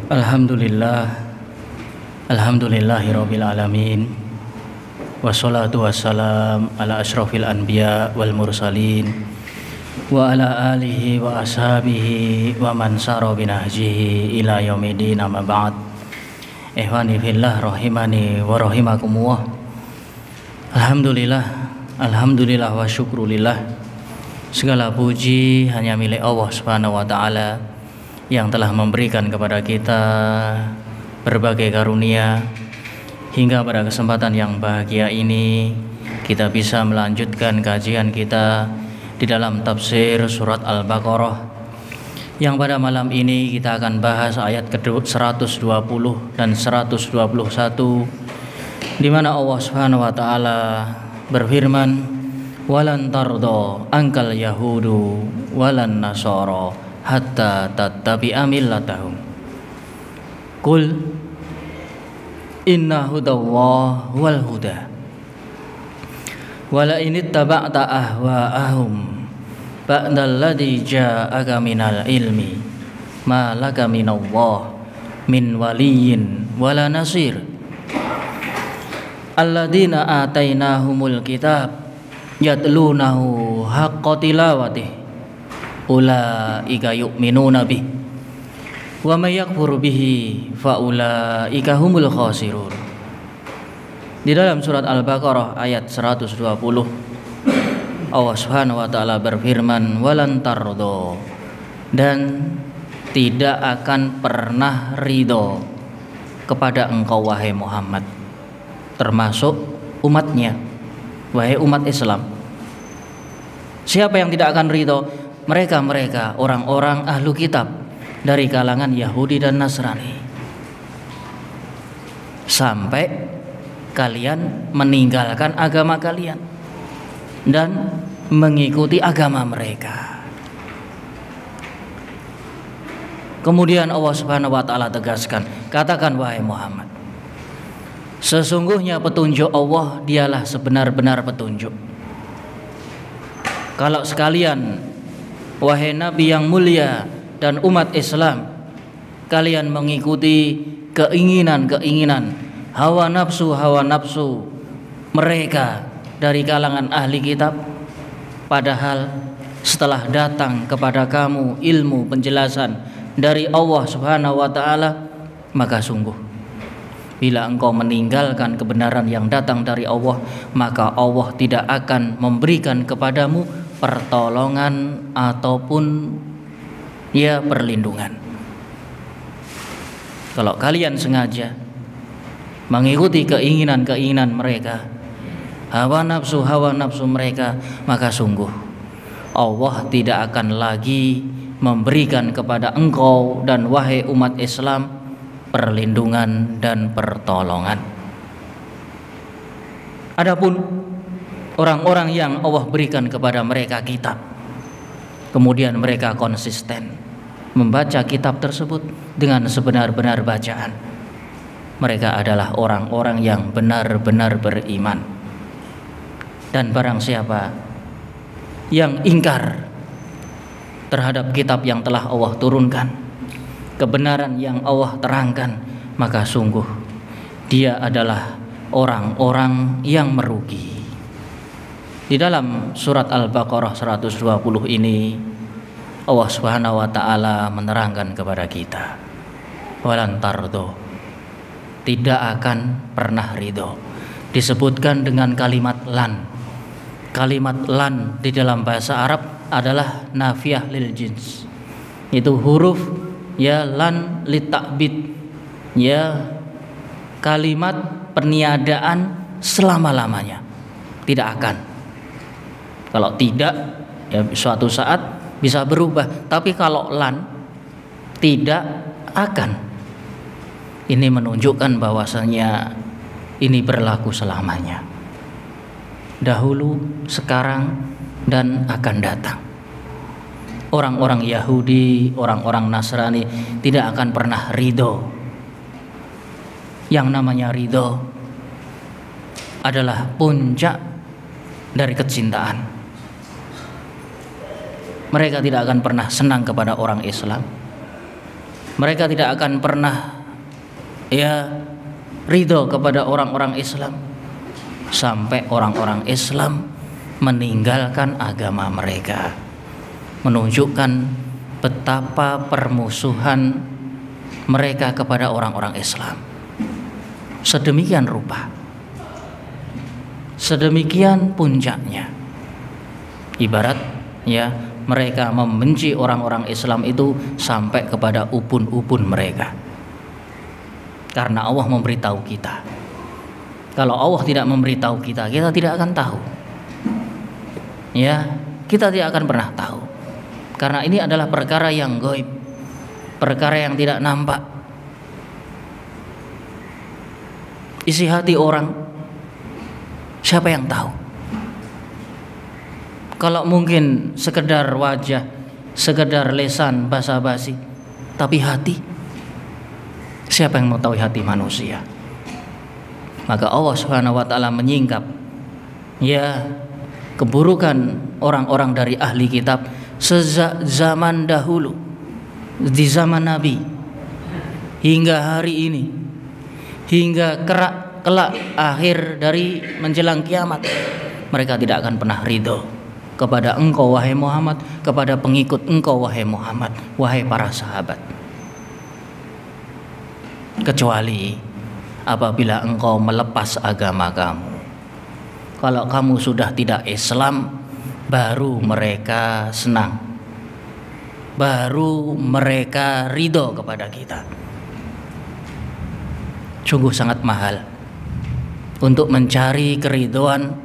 Alhamdulillah, alhamdulillahirabbil alamin. Wassalatu wassalam ala asyrafil anbiya wal mursalin wa ala alihi wa ashabihi wa man sara binahjihi ila yaumidin, amma ba'd. Ikhwani fillah rahimani wa rahimakumullah. Alhamdulillah wa syukrulillah. Segala puji hanya milik Allah Subhanahu wa taala yang telah memberikan kepada kita berbagai karunia hingga pada kesempatan yang bahagia ini kita bisa melanjutkan kajian kita di dalam tafsir surat Al-Baqarah, yang pada malam ini kita akan bahas ayat ke-120 dan 121, di mana Allah Subhanahu wa taala berfirman, walan tardo angkal yahudu walan nasara hatta tattabi'a millatahum. Qul inna hudallah wal huda wala in ittaba'ta ahwa'ahum ba'dalladzi ja'aka minal ilmi ma laka minallah min waliyyin wala nasir. Alladzina atainahumul kitab yatlunahu haqqa tilawatihi ulaika yu'minuna bih wa may yakfur bihi fa ulaika humul khasirun. Di dalam surat Al-Baqarah ayat 120 Allah Subhanahu wa taala berfirman, walan tardo, dan tidak akan pernah ridho kepada engkau wahai Muhammad, termasuk umatnya, wahai umat Islam. Siapa yang tidak akan ridho? Mereka orang-orang ahlu kitab dari kalangan Yahudi dan Nasrani, sampai kalian meninggalkan agama kalian dan mengikuti agama mereka. Kemudian Allah Subhanahu wa taala tegaskan, katakan wahai Muhammad, sesungguhnya petunjuk Allah dialah sebenar-benar petunjuk. Kalau sekalian wahai Nabi yang mulia dan umat Islam, kalian mengikuti keinginan-keinginan hawa nafsu mereka dari kalangan ahli kitab, padahal setelah datang kepada kamu ilmu penjelasan dari Allah Subhanahu wa taala, maka sungguh bila engkau meninggalkan kebenaran yang datang dari Allah, maka Allah tidak akan memberikan kepadamu pertolongan ataupun perlindungan. Kalau kalian sengaja mengikuti keinginan-keinginan mereka, hawa nafsu mereka, maka sungguh Allah tidak akan lagi memberikan kepada engkau dan wahai umat Islam perlindungan dan pertolongan. Adapun orang-orang yang Allah berikan kepada mereka kitab, kemudian mereka konsisten membaca kitab tersebut dengan sebenar-benar bacaan, mereka adalah orang-orang yang benar-benar beriman. Dan barang siapa yang ingkar terhadap kitab yang telah Allah turunkan, kebenaran yang Allah terangkan, maka sungguh dia adalah orang-orang yang merugi. Di dalam surat Al-Baqarah 120 ini Allah Subhanahu wa taala menerangkan kepada kita, walan tardo, tidak akan pernah ridho. Disebutkan dengan kalimat lan. Kalimat lan di dalam bahasa Arab adalah nafiyah lil jins. Itu huruf lan litakbid, kalimat peniadaan selama-lamanya, tidak akan. Kalau tidak, suatu saat bisa berubah. Tapi kalau lan, tidak akan. Ini menunjukkan bahwasanya ini berlaku selamanya. Dahulu, sekarang, dan akan datang. Orang-orang Yahudi, orang-orang Nasrani tidak akan pernah ridho. Yang namanya ridho adalah puncak dari kecintaan. Mereka tidak akan pernah senang kepada orang Islam. Mereka tidak akan pernah ridho kepada orang-orang Islam sampai orang-orang Islam meninggalkan agama mereka, menunjukkan betapa permusuhan mereka kepada orang-orang Islam. Sedemikian rupa, sedemikian puncaknya. Ibarat mereka membenci orang-orang Islam itu sampai kepada ubun-ubun mereka. Karena Allah memberitahu kita. Kalau Allah tidak memberitahu kita, kita tidak akan tahu. Kita tidak akan pernah tahu. Karena ini adalah perkara yang gaib, perkara yang tidak nampak. Isi hati orang, siapa yang tahu? Kalau mungkin sekedar wajah, sekedar lisan basa-basi, tapi hati, siapa yang mengetahui hati manusia? Maka Allah Subhanahu wa taala menyingkap keburukan orang-orang dari ahli kitab sejak zaman dahulu, di zaman Nabi hingga hari ini, hingga kelak akhir dari menjelang kiamat. Mereka tidak akan pernah ridho kepada engkau wahai Muhammad, kepada pengikut engkau wahai Muhammad, wahai para sahabat, kecuali apabila engkau melepas agama kamu. Kalau kamu sudah tidak Islam, baru mereka senang, baru mereka ridho kepada kita. Sungguh sangat mahal untuk mencari keridhoan,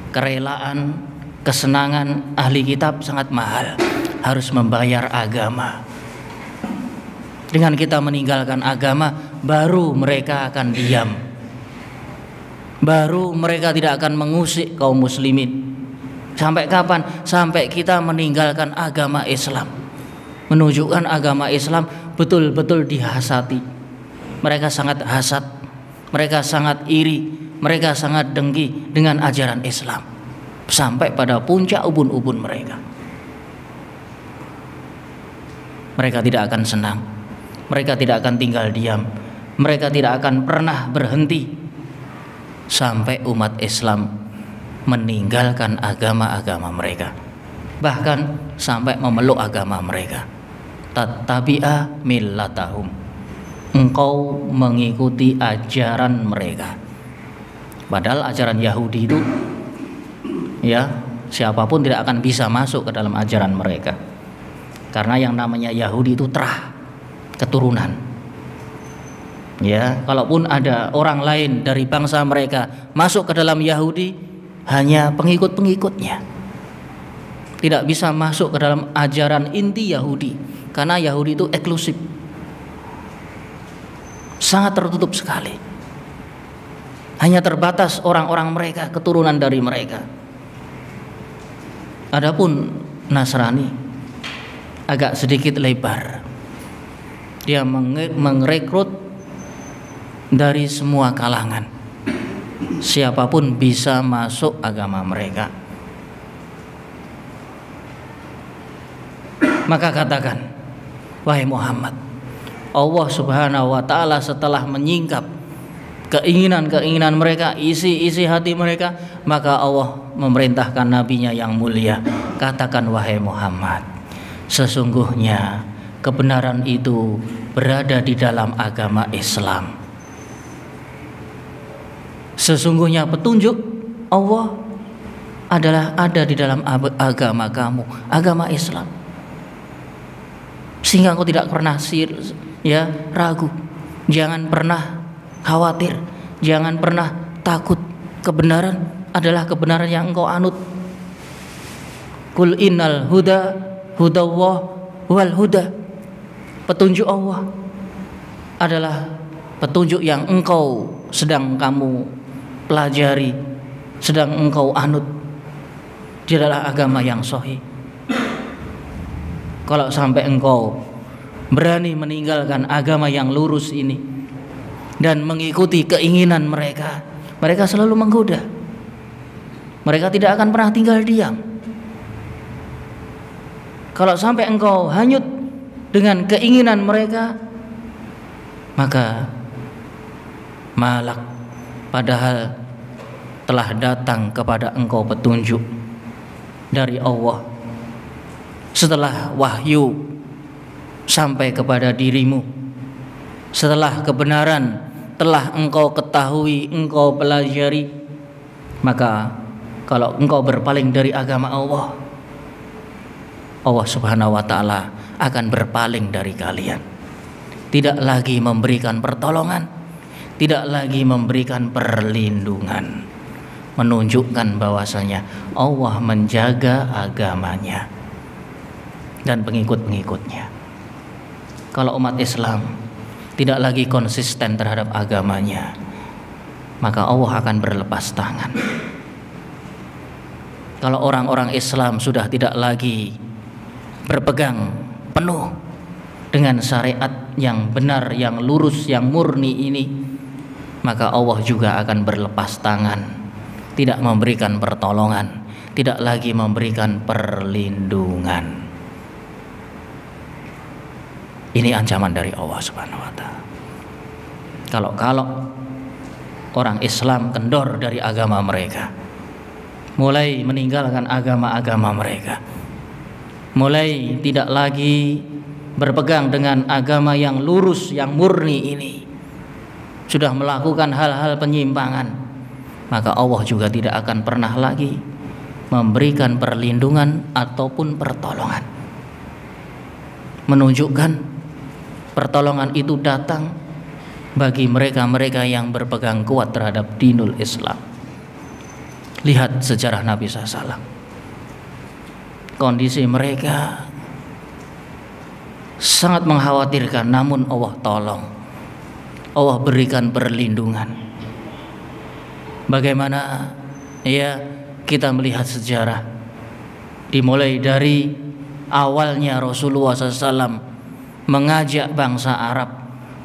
kerelaan, kesenangan ahli kitab, sangat mahal. Harus membayar agama. Dengan kita meninggalkan agama, baru mereka akan diam, baru mereka tidak akan mengusik kaum muslimin. Sampai kapan? Sampai kita meninggalkan agama Islam, menunjukkan agama Islam betul-betul dihasati. Mereka sangat hasad, mereka sangat iri, mereka sangat dengki dengan ajaran Islam, sampai pada puncak ubun-ubun mereka. Mereka tidak akan senang, mereka tidak akan tinggal diam, mereka tidak akan pernah berhenti sampai umat Islam meninggalkan agama-agama mereka, bahkan sampai memeluk agama mereka. Tattabi'a millatahum, engkau mengikuti ajaran mereka. Padahal ajaran Yahudi itu siapapun tidak akan bisa masuk ke dalam ajaran mereka. Karena yang namanya Yahudi itu terah keturunan. Kalaupun ada orang lain dari bangsa mereka masuk ke dalam Yahudi, hanya pengikut-pengikutnya, tidak bisa masuk ke dalam ajaran inti Yahudi. Karena Yahudi itu eksklusif, sangat tertutup sekali. Hanya terbatas orang-orang mereka, keturunan dari mereka. Adapun Nasrani agak sedikit lebar. Dia merekrut dari semua kalangan. Siapapun bisa masuk agama mereka. Maka katakan, wahai Muhammad, Allah Subhanahu wa taala setelah menyingkap keinginan-keinginan mereka, isi-isi hati mereka, maka Allah memerintahkan nabinya yang mulia, katakan wahai Muhammad, sesungguhnya kebenaran itu berada di dalam agama Islam. Sesungguhnya petunjuk Allah adalah ada di dalam agama kamu, agama Islam. Sehingga engkau tidak pernah ragu, jangan pernah khawatir, jangan pernah takut. Kebenaran adalah kebenaran yang engkau anut. Qul innal huda hudallah wal huda. Petunjuk Allah adalah petunjuk yang engkau sedang kamu pelajari, sedang engkau anut. Dia adalah agama yang sahih. Kalau sampai engkau berani meninggalkan agama yang lurus ini dan mengikuti keinginan mereka, mereka selalu menggoda. Mereka tidak akan pernah tinggal diam. Kalau sampai engkau hanyut dengan keinginan mereka, maka malak padahal telah datang kepada engkau petunjuk dari Allah setelah wahyu sampai kepada dirimu, setelah kebenaran telah engkau ketahui, engkau pelajari, maka kalau engkau berpaling dari agama Allah, Allah Subhanahu wa ta'ala akan berpaling dari kalian, tidak lagi memberikan pertolongan, tidak lagi memberikan perlindungan, menunjukkan bahwasanya Allah menjaga agamanya dan pengikut-pengikutnya. Kalau umat Islam tidak lagi konsisten terhadap agamanya, maka Allah akan berlepas tangan. Kalau orang-orang Islam sudah tidak lagi berpegang penuh dengan syariat yang benar, yang lurus, yang murni ini, maka Allah juga akan berlepas tangan, tidak memberikan pertolongan, tidak lagi memberikan perlindungan. Ini ancaman dari Allah Subhanahu wa ta'ala. Kalau orang Islam kendor dari agama mereka, mulai meninggalkan agama-agama mereka, mulai tidak lagi berpegang dengan agama yang lurus, yang murni ini, sudah melakukan hal-hal penyimpangan, maka Allah juga tidak akan pernah lagi memberikan perlindungan ataupun pertolongan. Menunjukkan pertolongan itu datang bagi mereka-mereka yang berpegang kuat terhadap dinul Islam. Lihat sejarah Nabi SAW, kondisi mereka sangat mengkhawatirkan, namun Allah tolong, Allah berikan perlindungan. Bagaimana ya kita melihat sejarah, dimulai dari awalnya Rasulullah SAW mengajak bangsa Arab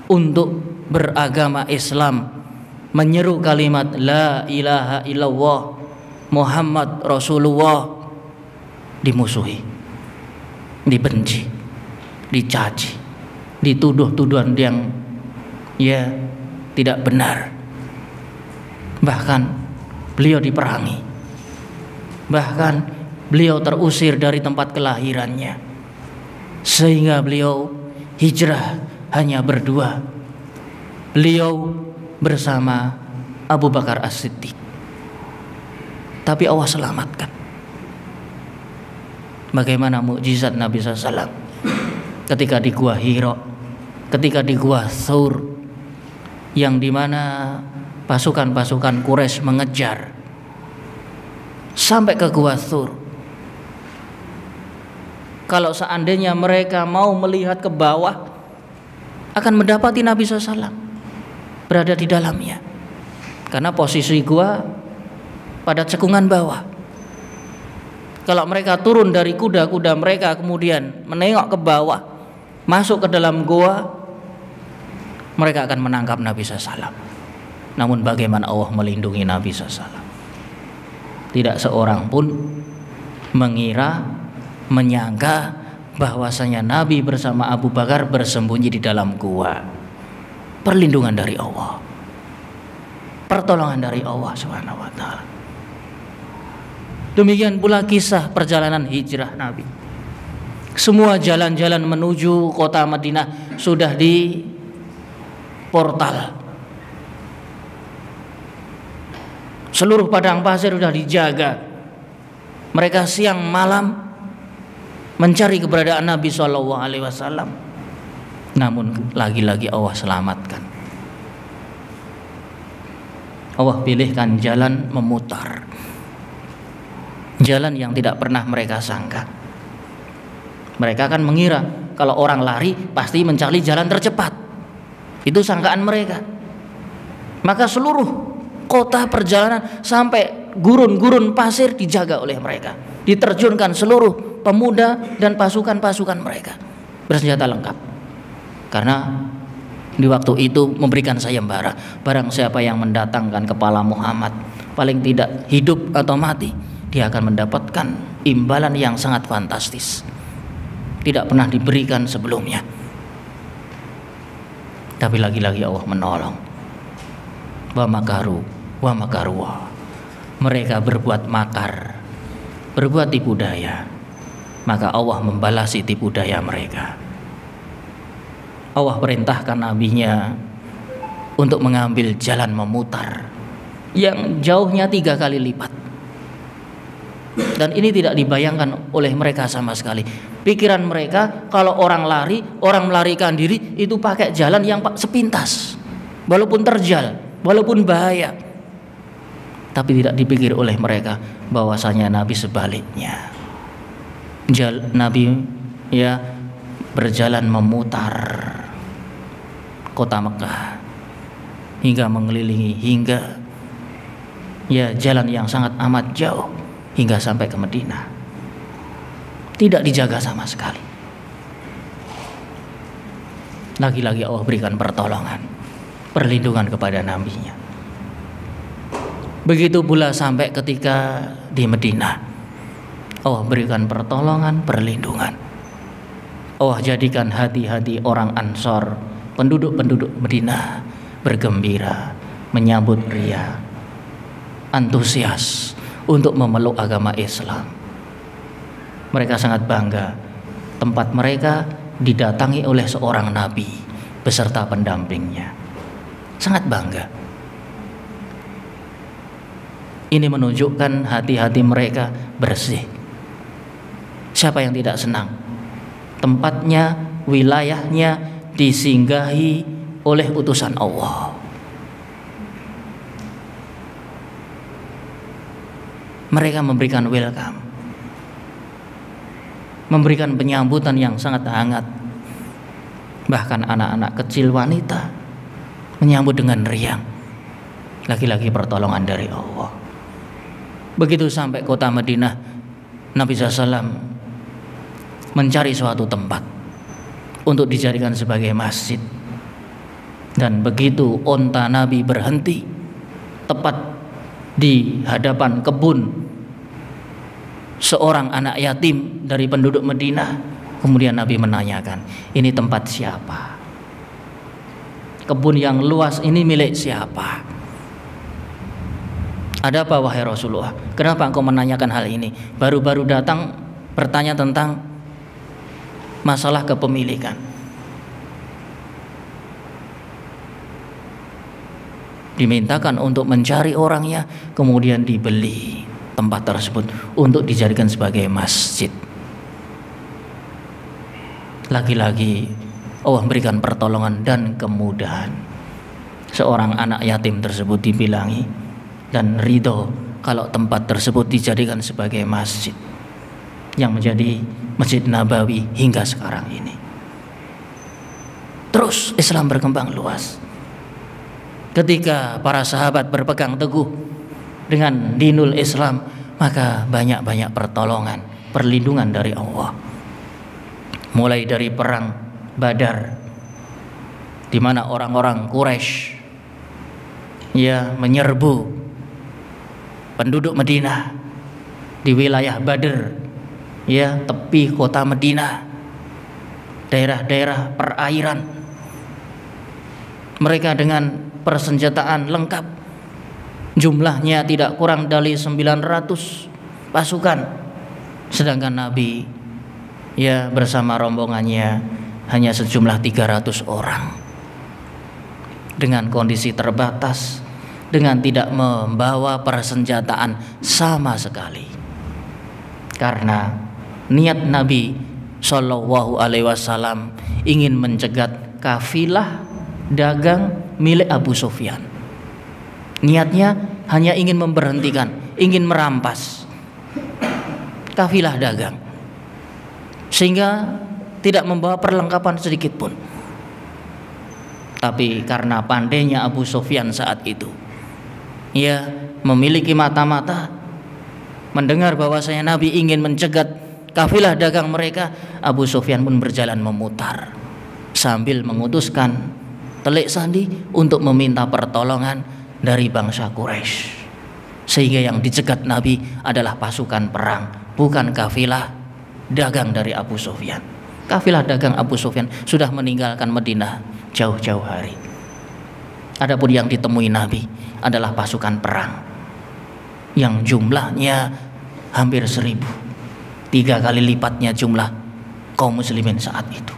untuk beragama Islam, menyeru kalimat la ilaha illallah Muhammad Rasulullah, dimusuhi, dibenci, dicaci, dituduh tuduhan yang ya tidak benar. Bahkan beliau diperangi, bahkan beliau terusir dari tempat kelahirannya, sehingga beliau hijrah hanya berdua, beliau bersama Abu Bakar As-Siddiq. Tapi Allah selamatkan. Bagaimana mukjizat Nabi SAW ketika di Gua Hira, ketika di Gua Thawr, yang dimana pasukan-pasukan Quraisy mengejar sampai ke Gua Thawr. Kalau seandainya mereka mau melihat ke bawah, akan mendapati Nabi SAW berada di dalamnya, karena posisi gua pada cekungan bawah. Kalau mereka turun dari kuda-kuda mereka kemudian menengok ke bawah, masuk ke dalam gua, mereka akan menangkap Nabi SAW. Namun bagaimana Allah melindungi Nabi SAW? Tidak seorang pun mengira, menyangka bahwasanya Nabi bersama Abu Bakar bersembunyi di dalam gua. Perlindungan dari Allah, pertolongan dari Allah Subhanahu wa ta'ala. Demikian pula kisah perjalanan hijrah Nabi. Semua jalan-jalan menuju kota Madinah sudah di portal. Seluruh padang pasir sudah dijaga. Mereka siang malam mencari keberadaan Nabi SAW. Namun lagi-lagi Allah selamatkan. Allah pilihkan jalan memutar, jalan yang tidak pernah mereka sangka. Mereka akan mengira kalau orang lari pasti mencari jalan tercepat, itu sangkaan mereka. Maka seluruh kota perjalanan sampai gurun-gurun pasir dijaga oleh mereka. Diterjunkan seluruh pemuda dan pasukan-pasukan mereka bersenjata lengkap. Karena di waktu itu memberikan sayembara, barang siapa yang mendatangkan kepala Muhammad, paling tidak hidup atau mati, dia akan mendapatkan imbalan yang sangat fantastis. tidak pernah diberikan sebelumnya. Tapi lagi-lagi Allah menolong. Wa makaru wa makaruwa. Mereka berbuat makar, berbuat tipu daya, maka Allah membalasi tipu daya mereka. Allah perintahkan nabinya untuk mengambil jalan memutar yang jauhnya 3 kali lipat. Dan ini tidak dibayangkan oleh mereka sama sekali. Pikiran mereka kalau orang lari, orang melarikan diri itu pakai jalan yang sepintas, walaupun terjal, walaupun bahaya. Tapi tidak dipikir oleh mereka bahwasanya Nabi sebaliknya. Nabi berjalan memutar kota Mekah hingga mengelilingi hingga jalan yang sangat amat jauh hingga sampai ke Madinah. Tidak dijaga sama sekali. Lagi-lagi Allah berikan pertolongan, perlindungan kepada nabinya. Begitu pula sampai ketika di Madinah, Allah berikan pertolongan, perlindungan. Allah jadikan hati-hati orang Ansor, penduduk-penduduk Madinah bergembira, menyambut ria, antusias untuk memeluk agama Islam. Mereka sangat bangga tempat mereka didatangi oleh seorang nabi beserta pendampingnya. Sangat bangga. Ini menunjukkan hati-hati mereka bersih. Siapa yang tidak senang tempatnya, wilayahnya disinggahi oleh utusan Allah? Mereka memberikan welcome, memberikan penyambutan yang sangat hangat. Bahkan anak-anak kecil, wanita menyambut dengan riang. Lagi-lagi pertolongan dari Allah. Begitu sampai kota Madinah, Nabi SAW mencari suatu tempat untuk dijadikan sebagai masjid. Dan begitu onta Nabi berhenti tepat di hadapan kebun seorang anak yatim dari penduduk Madinah, kemudian Nabi menanyakan, ini tempat siapa? Kebun yang luas ini milik siapa? Ada apa wahai Rasulullah? Kenapa engkau menanyakan hal ini? Baru-baru datang bertanya tentang masalah kepemilikan. Dimintakan untuk mencari orangnya, kemudian dibeli tempat tersebut untuk dijadikan sebagai masjid. Lagi-lagi Allah memberikan pertolongan dan kemudahan. Seorang anak yatim tersebut dibilangi dan ridho kalau tempat tersebut dijadikan sebagai masjid yang menjadi Masjid Nabawi hingga sekarang ini. Terus Islam berkembang luas. Ketika para sahabat berpegang teguh dengan dinul Islam, maka banyak-banyak pertolongan, perlindungan dari Allah. Mulai dari perang Badar, di mana orang-orang Quraisy menyerbu penduduk Madinah di wilayah Badr, tepi kota Madinah, daerah-daerah perairan. Mereka dengan persenjataan lengkap, jumlahnya tidak kurang dari 900 pasukan, sedangkan Nabi bersama rombongannya hanya sejumlah 300 orang. Dengan kondisi terbatas, dengan tidak membawa persenjataan sama sekali, karena niat Nabi Shallallahu Alaihi Wasallam ingin mencegat kafilah dagang milik Abu Sufyan. Niatnya hanya ingin memberhentikan, ingin merampas kafilah dagang, sehingga tidak membawa perlengkapan sedikit pun. Tapi karena pandainya Abu Sufyan saat itu, memiliki mata-mata, mendengar bahwasanya Nabi ingin mencegat kafilah dagang mereka, Abu Sufyan pun berjalan memutar sambil mengutuskan telik sandi untuk meminta pertolongan dari bangsa Quraisy, sehingga yang dicegat Nabi adalah pasukan perang, bukan kafilah dagang dari Abu Sufyan. Kafilah dagang Abu Sufyan sudah meninggalkan Madinah jauh-jauh hari. Adapun yang ditemui Nabi adalah pasukan perang yang jumlahnya hampir 1.000, 3 kali lipatnya jumlah kaum muslimin saat itu.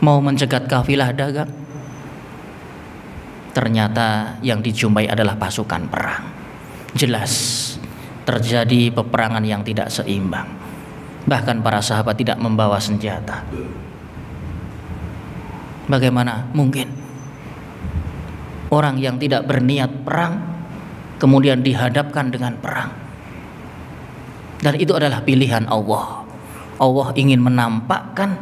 Mau mencegat kafilah dagang, ternyata yang dijumpai adalah pasukan perang. Jelas terjadi peperangan yang tidak seimbang. Bahkan para sahabat tidak membawa senjata. Bagaimana mungkin orang yang tidak berniat perang kemudian dihadapkan dengan perang? Dan itu adalah pilihan Allah. Allah ingin menampakkan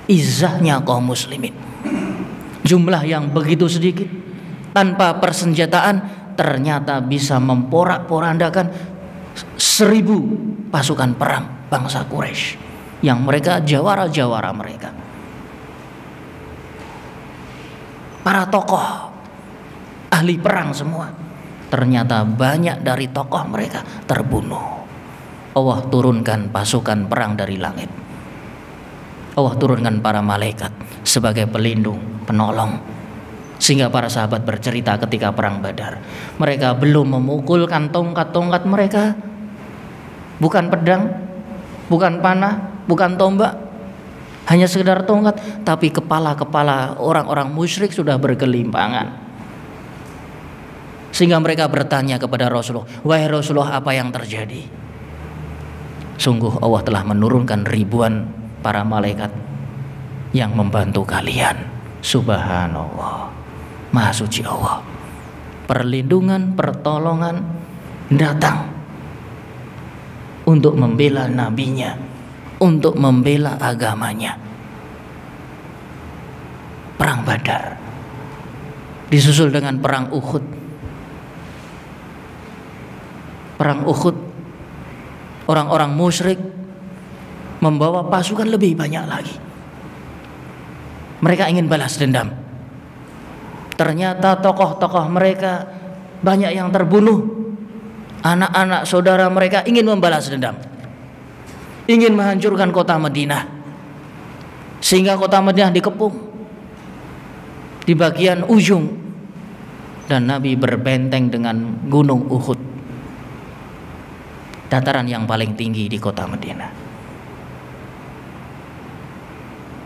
izzahnya kaum muslimin. Jumlah yang begitu sedikit tanpa persenjataan ternyata bisa memporak-porandakan 1.000 pasukan perang bangsa Quraisy yang mereka jawara-jawara mereka. Para tokoh ahli perang semua, ternyata banyak dari tokoh mereka terbunuh. Allah turunkan pasukan perang dari langit. Allah turunkan para malaikat sebagai pelindung, penolong. Sehingga para sahabat bercerita ketika perang Badar, mereka belum memukulkan tongkat-tongkat mereka, bukan pedang, bukan panah, bukan tombak, hanya sekedar tongkat, tapi kepala-kepala orang-orang musyrik sudah bergelimpangan. Sehingga mereka bertanya kepada Rasulullah, "Wahai Rasulullah, apa yang terjadi?" Sungguh Allah telah menurunkan ribuan para malaikat yang membantu kalian. Subhanallah, Maha suci Allah. Perlindungan, pertolongan datang untuk membela nabinya, untuk membela agamanya. Perang Badar disusul dengan perang Uhud. Perang Uhud, orang-orang musyrik membawa pasukan lebih banyak lagi. Mereka ingin balas dendam. Ternyata tokoh-tokoh mereka banyak yang terbunuh. Anak-anak saudara mereka ingin membalas dendam, ingin menghancurkan kota Madinah, sehingga kota Madinah dikepung di bagian ujung, dan Nabi berbenteng dengan gunung Uhud, dataran yang paling tinggi di kota Madinah.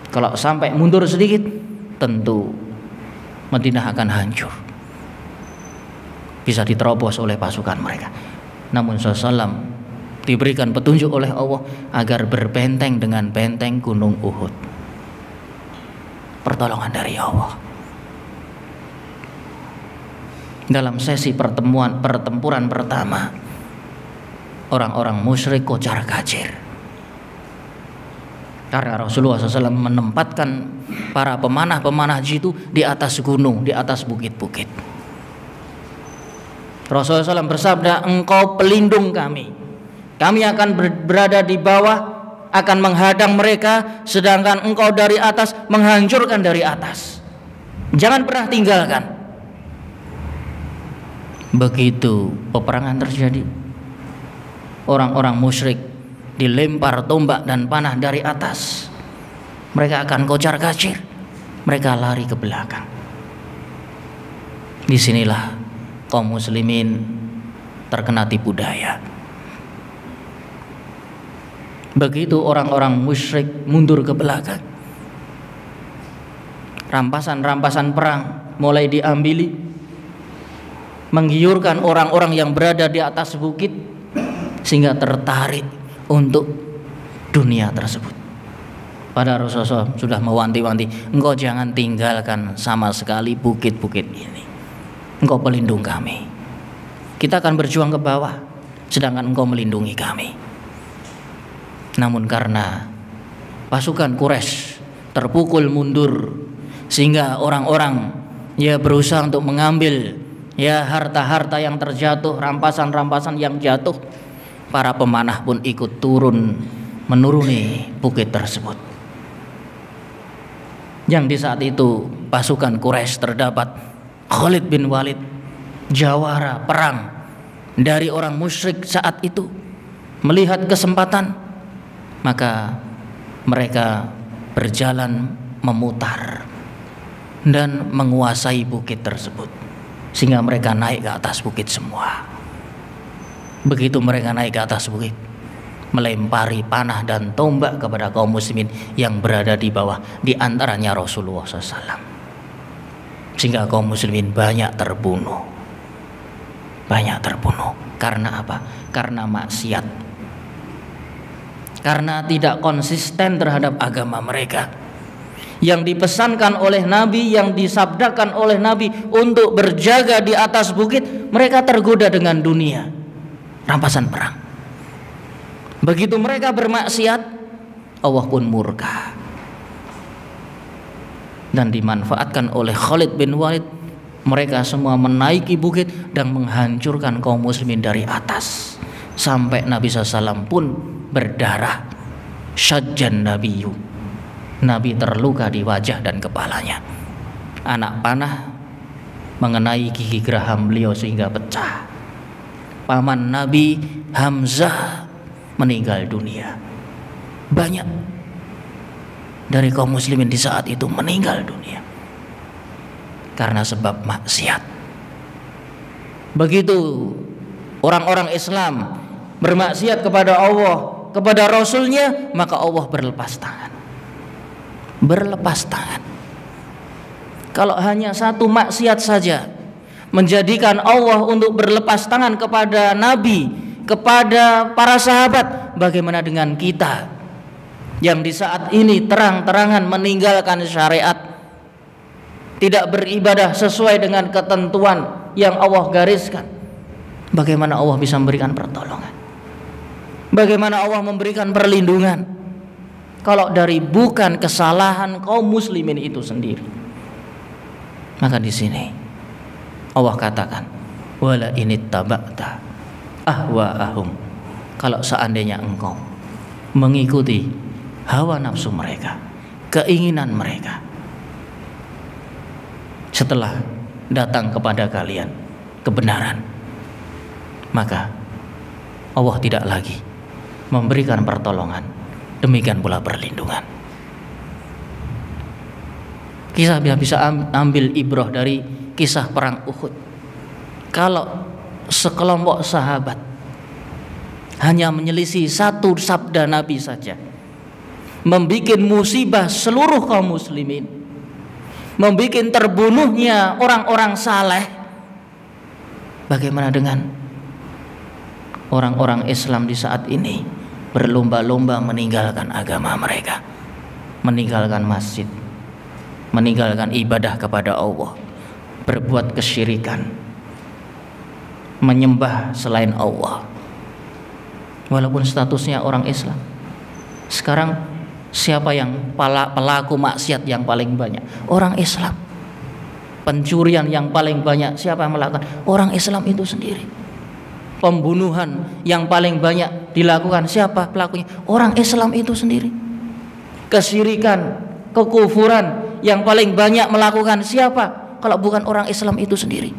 Kalau sampai mundur sedikit, tentu Madinah akan hancur, bisa diterobos oleh pasukan mereka. Namun SAW diberikan petunjuk oleh Allah agar berbenteng dengan benteng gunung Uhud. Pertolongan dari Allah. Dalam sesi pertempuran pertama, orang-orang musyrik kocar-kacir, karena Rasulullah SAW menempatkan para pemanah-pemanah jitu di atas gunung, di atas bukit-bukit. Rasulullah SAW bersabda, "Engkau pelindung kami. Kami akan berada di bawah, akan menghadang mereka, sedangkan engkau dari atas menghancurkan dari atas. Jangan pernah tinggalkan." Begitu peperangan terjadi, orang-orang musyrik dilempar tombak dan panah dari atas. Mereka akan kocar-kacir, mereka lari ke belakang. Disinilah kaum muslimin terkena tipu daya. Begitu orang-orang musyrik mundur ke belakang, rampasan-rampasan perang mulai diambili, menggiurkan orang-orang yang berada di atas bukit sehingga tertarik untuk dunia tersebut. Padahal Rasulullah sudah mewanti-wanti, "Engkau jangan tinggalkan sama sekali bukit-bukit ini. Engkau pelindung kami. Kita akan berjuang ke bawah, sedangkan engkau melindungi kami." Namun karena pasukan Quraisy terpukul mundur, sehingga orang-orang berusaha untuk mengambil harta-harta yang terjatuh, rampasan-rampasan yang jatuh. Para pemanah pun ikut menuruni bukit tersebut. Yang di saat itu pasukan Quraisy terdapat Khalid bin Walid, jawara perang dari orang musyrik saat itu. Melihat kesempatan, maka mereka berjalan memutar dan menguasai bukit tersebut, sehingga mereka naik ke atas bukit semua. Begitu mereka naik ke atas bukit, melempari panah dan tombak kepada kaum muslimin yang berada di bawah, di antaranya Rasulullah SAW. Sehingga kaum muslimin banyak terbunuh. Karena apa? Karena maksiat, karena tidak konsisten terhadap agama mereka. Yang dipesankan oleh Nabi, yang disabdakan oleh Nabi untuk berjaga di atas bukit, mereka tergoda dengan dunia, rampasan perang. Begitu mereka bermaksiat, Allah pun murka. Dan dimanfaatkan oleh Khalid bin Walid, mereka semua menaiki bukit dan menghancurkan kaum muslimin dari atas, sampai Nabi SAW pun berdarah. Syajjan nabiyyu, Nabi terluka di wajah dan kepalanya. Anak panah mengenai gigi geraham beliau sehingga pecah. Paman Nabi Hamzah meninggal dunia. Banyak dari kaum muslimin di saat itu meninggal dunia karena sebab maksiat. Begitu orang-orang Islam bermaksiat kepada Allah, kepada Rasulnya, maka Allah berlepas tangan. Kalau hanya satu maksiat saja menjadikan Allah untuk berlepas tangan kepada Nabi, kepada para sahabat, bagaimana dengan kita yang di saat ini terang-terangan meninggalkan syariat, tidak beribadah sesuai dengan ketentuan yang Allah gariskan? Bagaimana Allah bisa memberikan pertolongan? Bagaimana Allah memberikan perlindungan kalau dari bukan kesalahan kaum muslimin itu sendiri? Maka di sini Allah katakan, wala inittaba'ta ahwa'ahum, kalau seandainya engkau mengikuti hawa nafsu mereka, keinginan mereka, setelah datang kepada kalian kebenaran, maka Allah tidak lagi memberikan pertolongan, demikian pula perlindungan. Kita bisa ambil ibrah dari kisah perang Uhud. Kalau sekelompok sahabat hanya menyelisih satu sabda Nabi saja, membikin musibah seluruh kaum muslimin, membikin terbunuhnya orang-orang saleh, bagaimana dengan orang-orang Islam di saat ini berlomba-lomba meninggalkan agama mereka, meninggalkan masjid, meninggalkan ibadah kepada Allah, berbuat kesyirikan, menyembah selain Allah, walaupun statusnya orang Islam. Sekarang siapa yang pelaku maksiat yang paling banyak? Orang Islam. Pencurian yang paling banyak siapa yang melakukan? Orang Islam itu sendiri. Pembunuhan yang paling banyak dilakukan siapa pelakunya? Orang Islam itu sendiri. Kesyirikan, kekufuran yang paling banyak melakukan siapa kalau bukan orang Islam itu sendiri?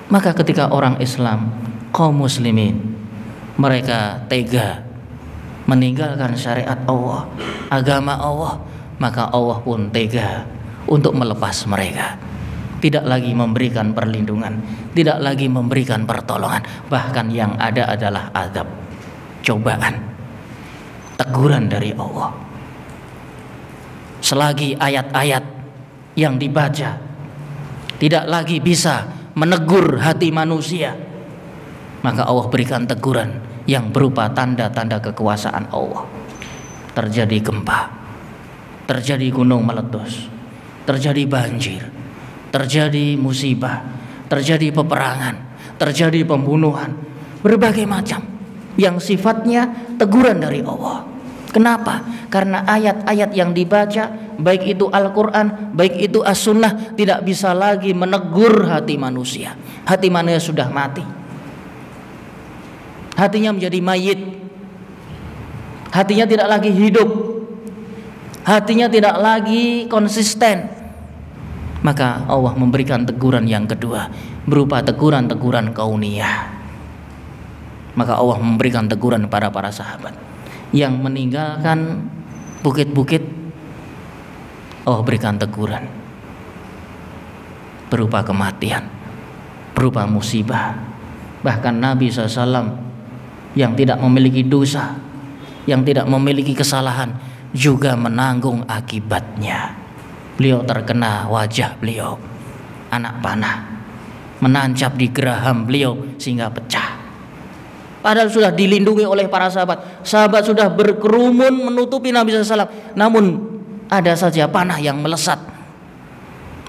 Maka ketika orang Islam, kaum muslimin, mereka tega meninggalkan syariat Allah, agama Allah, maka Allah pun tega untuk melepas mereka, tidak lagi memberikan perlindungan, tidak lagi memberikan pertolongan, bahkan yang ada adalah azab, cobaan, teguran dari Allah. Selagi ayat-ayat yang dibaca tidak lagi bisa menegur hati manusia, maka Allah berikan teguran yang berupa tanda-tanda kekuasaan Allah. Terjadi gempa, terjadi gunung meletus, terjadi banjir, terjadi musibah, terjadi peperangan, terjadi pembunuhan, berbagai macam yang sifatnya teguran dari Allah. Kenapa? Karena ayat-ayat yang dibaca, baik itu Al-Quran, baik itu As-Sunnah, tidak bisa lagi menegur hati manusia. Hati manusia sudah mati, hatinya menjadi mayit, hatinya tidak lagi hidup, hatinya tidak lagi konsisten. Maka Allah memberikan teguran yang kedua berupa teguran-teguran kauniyah. Maka Allah memberikan teguran para sahabat, yang meninggalkan bukit-bukit, Allah berikan teguran berupa kematian, berupa musibah. Bahkan Nabi SAW yang tidak memiliki dosa, yang tidak memiliki kesalahan, juga menanggung akibatnya. Beliau terkena wajah beliau anak panah, menancap di geraham beliau sehingga pecah. Padahal sudah dilindungi oleh para sahabat. Sahabat sudah berkerumun menutupi Nabi SAW, namun ada saja panah yang melesat.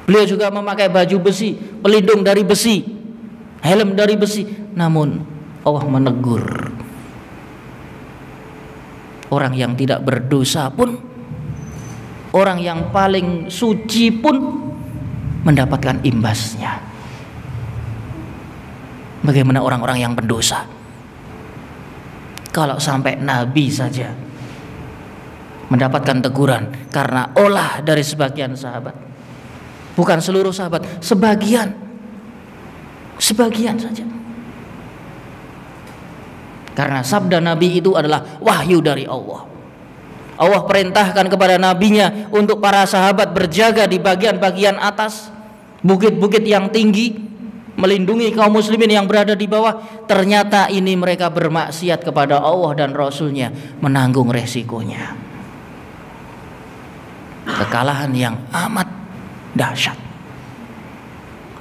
Beliau juga memakai baju besi, pelindung dari besi, helm dari besi, namun Allah menegur. Orang yang tidak berdosa pun, orang yang paling suci pun mendapatkan imbasnya. Bagaimana orang-orang yang berdosa? Kalau sampai Nabi saja mendapatkan teguran karena olah dari sebagian sahabat, bukan seluruh sahabat, sebagian saja. Karena sabda Nabi itu adalah wahyu dari Allah. Allah perintahkan kepada nabinya untuk para sahabat berjaga di bagian-bagian atas, bukit-bukit yang tinggi, melindungi kaum muslimin yang berada di bawah. Ternyata ini mereka bermaksiat kepada Allah dan Rasulnya, menanggung resikonya. Kekalahan yang amat dahsyat.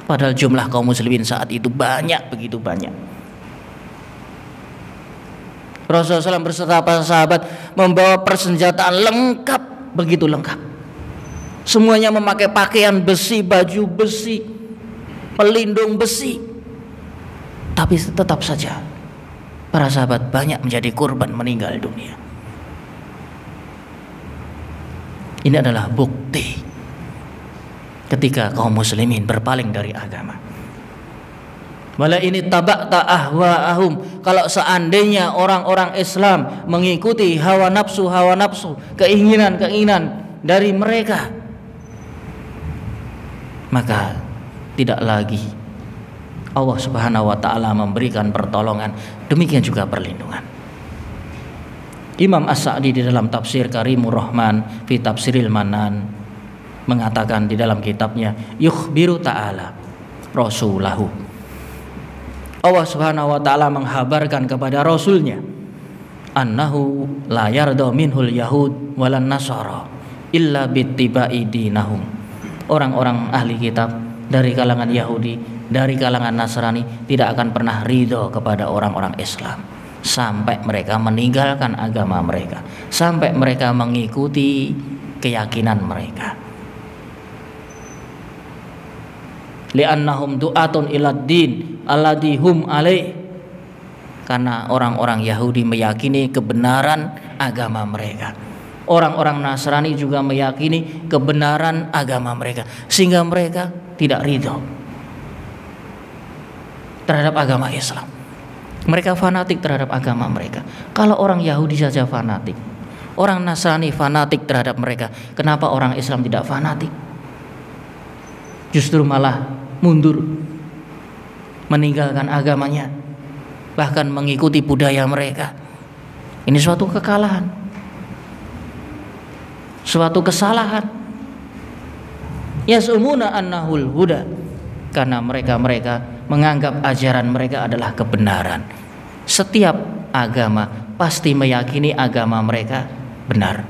Padahal jumlah kaum muslimin saat itu banyak, begitu banyak. Rasulullah SAW berserta para sahabat membawa persenjataan lengkap, begitu lengkap. Semuanya memakai pakaian besi, baju besi, pelindung besi. Tapi tetap saja para sahabat banyak menjadi korban, meninggal dunia. Ini adalah bukti ketika kaum muslimin berpaling dari agama. Wala ini tabakta ahwaahum, kalau seandainya orang-orang Islam mengikuti hawa nafsu, keinginan dari mereka, maka tidak lagi Allah Subhanahu wa taala memberikan pertolongan, demikian juga perlindungan. Imam As-Sa'di di dalam tafsir Karimur Rahman fi Tafsiril Manan mengatakan di dalam kitabnya, yukhbiru ta'ala rasulahu, Allah Subhanahu wa taala menghabarkan kepada rasulnya, annahu la yarda minhul yahud walan nasara illa bittiba'i dinahum. Orang-orang ahli kitab dari kalangan Yahudi, dari kalangan Nasrani tidak akan pernah ridho kepada orang-orang Islam sampai mereka meninggalkan agama mereka, sampai mereka mengikuti keyakinan mereka. Li'annahum du'atun ilad din alladhi hum alaih, karena orang-orang Yahudi meyakini kebenaran agama mereka. Orang-orang Nasrani juga meyakini kebenaran agama mereka, sehingga mereka tidak ridho terhadap agama Islam. Mereka fanatik terhadap agama mereka. Kalau orang Yahudi saja fanatik, orang Nasrani fanatik terhadap mereka, kenapa orang Islam tidak fanatik? Justru malah mundur, meninggalkan agamanya, bahkan mengikuti budaya mereka. Ini suatu kekalahan, suatu kesalahan. Yasumuna annahul huda, karena mereka menganggap ajaran mereka adalah kebenaran. Setiap agama pasti meyakini agama mereka benar.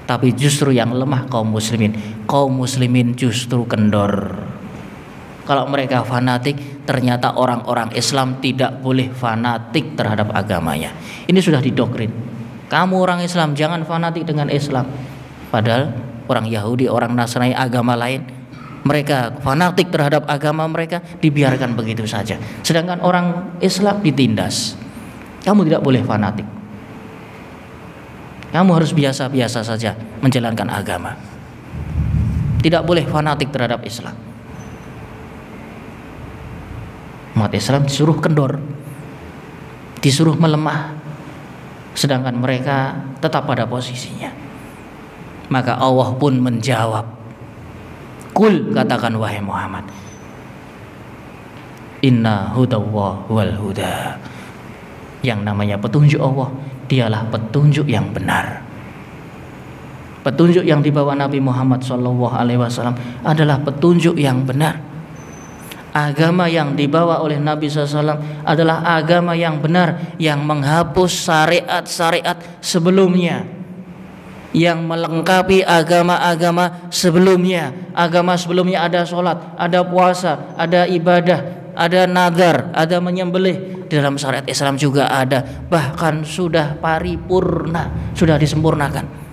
Tapi justru yang lemah kaum muslimin justru kendor. Kalau mereka fanatik, ternyata orang-orang Islam tidak boleh fanatik terhadap agamanya. Ini sudah didoktrin. Kamu orang Islam jangan fanatik dengan Islam. Padahal orang Yahudi, orang Nasrani, agama lain, mereka fanatik terhadap agama mereka, dibiarkan begitu saja. Sedangkan orang Islam ditindas. Kamu tidak boleh fanatik. Kamu harus biasa-biasa saja menjalankan agama. Tidak boleh fanatik terhadap Islam. Umat Islam disuruh kendor, disuruh melemah, sedangkan mereka tetap pada posisinya. Maka Allah pun menjawab, Kul, katakan wahai Muhammad, inna hudallah wal huda. Yang namanya petunjuk Allah dialah petunjuk yang benar. Petunjuk yang dibawa Nabi Muhammad SAW adalah petunjuk yang benar. Agama yang dibawa oleh Nabi SAW adalah agama yang benar, yang menghapus syariat-syariat sebelumnya, yang melengkapi agama-agama sebelumnya. Agama sebelumnya ada sholat, ada puasa, ada ibadah, ada nazar, ada menyembelih. Di dalam syariat Islam juga ada, bahkan sudah paripurna, sudah disempurnakan.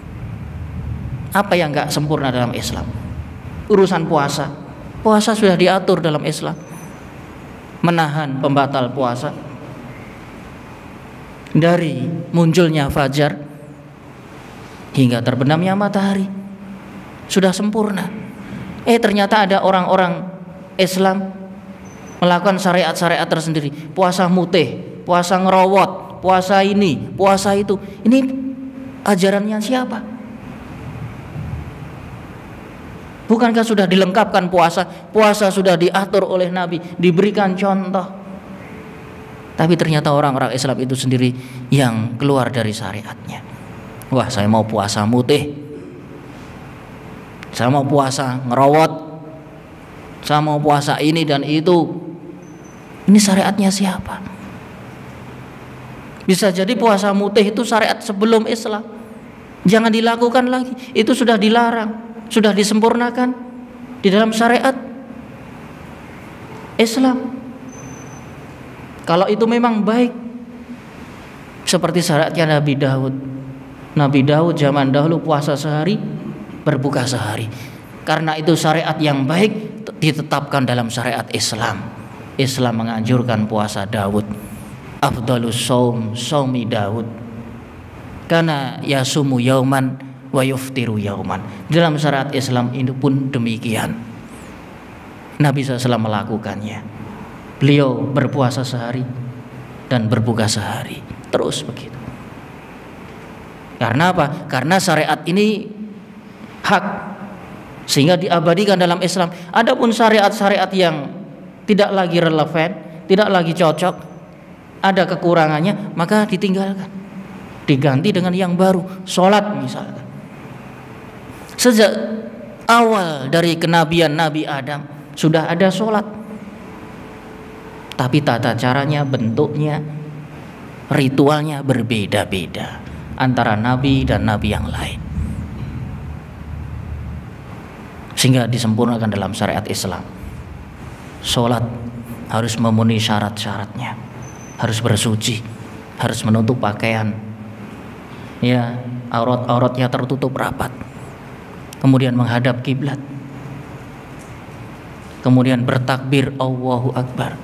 Apa yang gak sempurna dalam Islam? Urusan puasa. Puasa sudah diatur dalam Islam. Menahan pembatal puasa dari munculnya fajar hingga terbenamnya matahari, sudah sempurna. Ternyata ada orang-orang Islam melakukan syariat-syariat tersendiri. Puasa mutih, puasa ngerowot, puasa ini, puasa itu. Ini ajarannya siapa? Bukankah sudah dilengkapkan puasa? Puasa sudah diatur oleh Nabi, diberikan contoh. Tapi ternyata orang-orang Islam itu sendiri yang keluar dari syariatnya. Wah, saya mau puasa mutih, saya mau puasa ngerawat, saya mau puasa ini dan itu. Ini syariatnya siapa? Bisa jadi puasa mutih itu syariat sebelum Islam. Jangan dilakukan lagi. Itu sudah dilarang, sudah disempurnakan di dalam syariat Islam. Kalau itu memang baik, seperti syariatnya Nabi Daud. Nabi Daud zaman dahulu puasa sehari, berbuka sehari. Karena itu syariat yang baik ditetapkan dalam syariat Islam. Islam menganjurkan puasa Daud. Afdalus shaum shaumi Daud. Karena yasumu yauman wa yuftiru yauman. Dalam syariat Islam ini pun demikian. Nabi SAW melakukannya. Beliau berpuasa sehari dan berbuka sehari, terus begitu. Karena apa? Karena syariat ini hak, sehingga diabadikan dalam Islam. Adapun syariat-syariat yang tidak lagi relevan, tidak lagi cocok, ada kekurangannya, maka ditinggalkan, diganti dengan yang baru. Sholat misalkan, sejak awal dari kenabian Nabi Adam sudah ada sholat, tapi tata caranya, bentuknya, ritualnya berbeda-beda antara nabi dan nabi yang lain, sehingga disempurnakan dalam syariat Islam. Sholat harus memenuhi syarat-syaratnya, harus bersuci, harus menutup pakaian, ya, aurat-auratnya tertutup rapat, kemudian menghadap kiblat, kemudian bertakbir Allahu Akbar,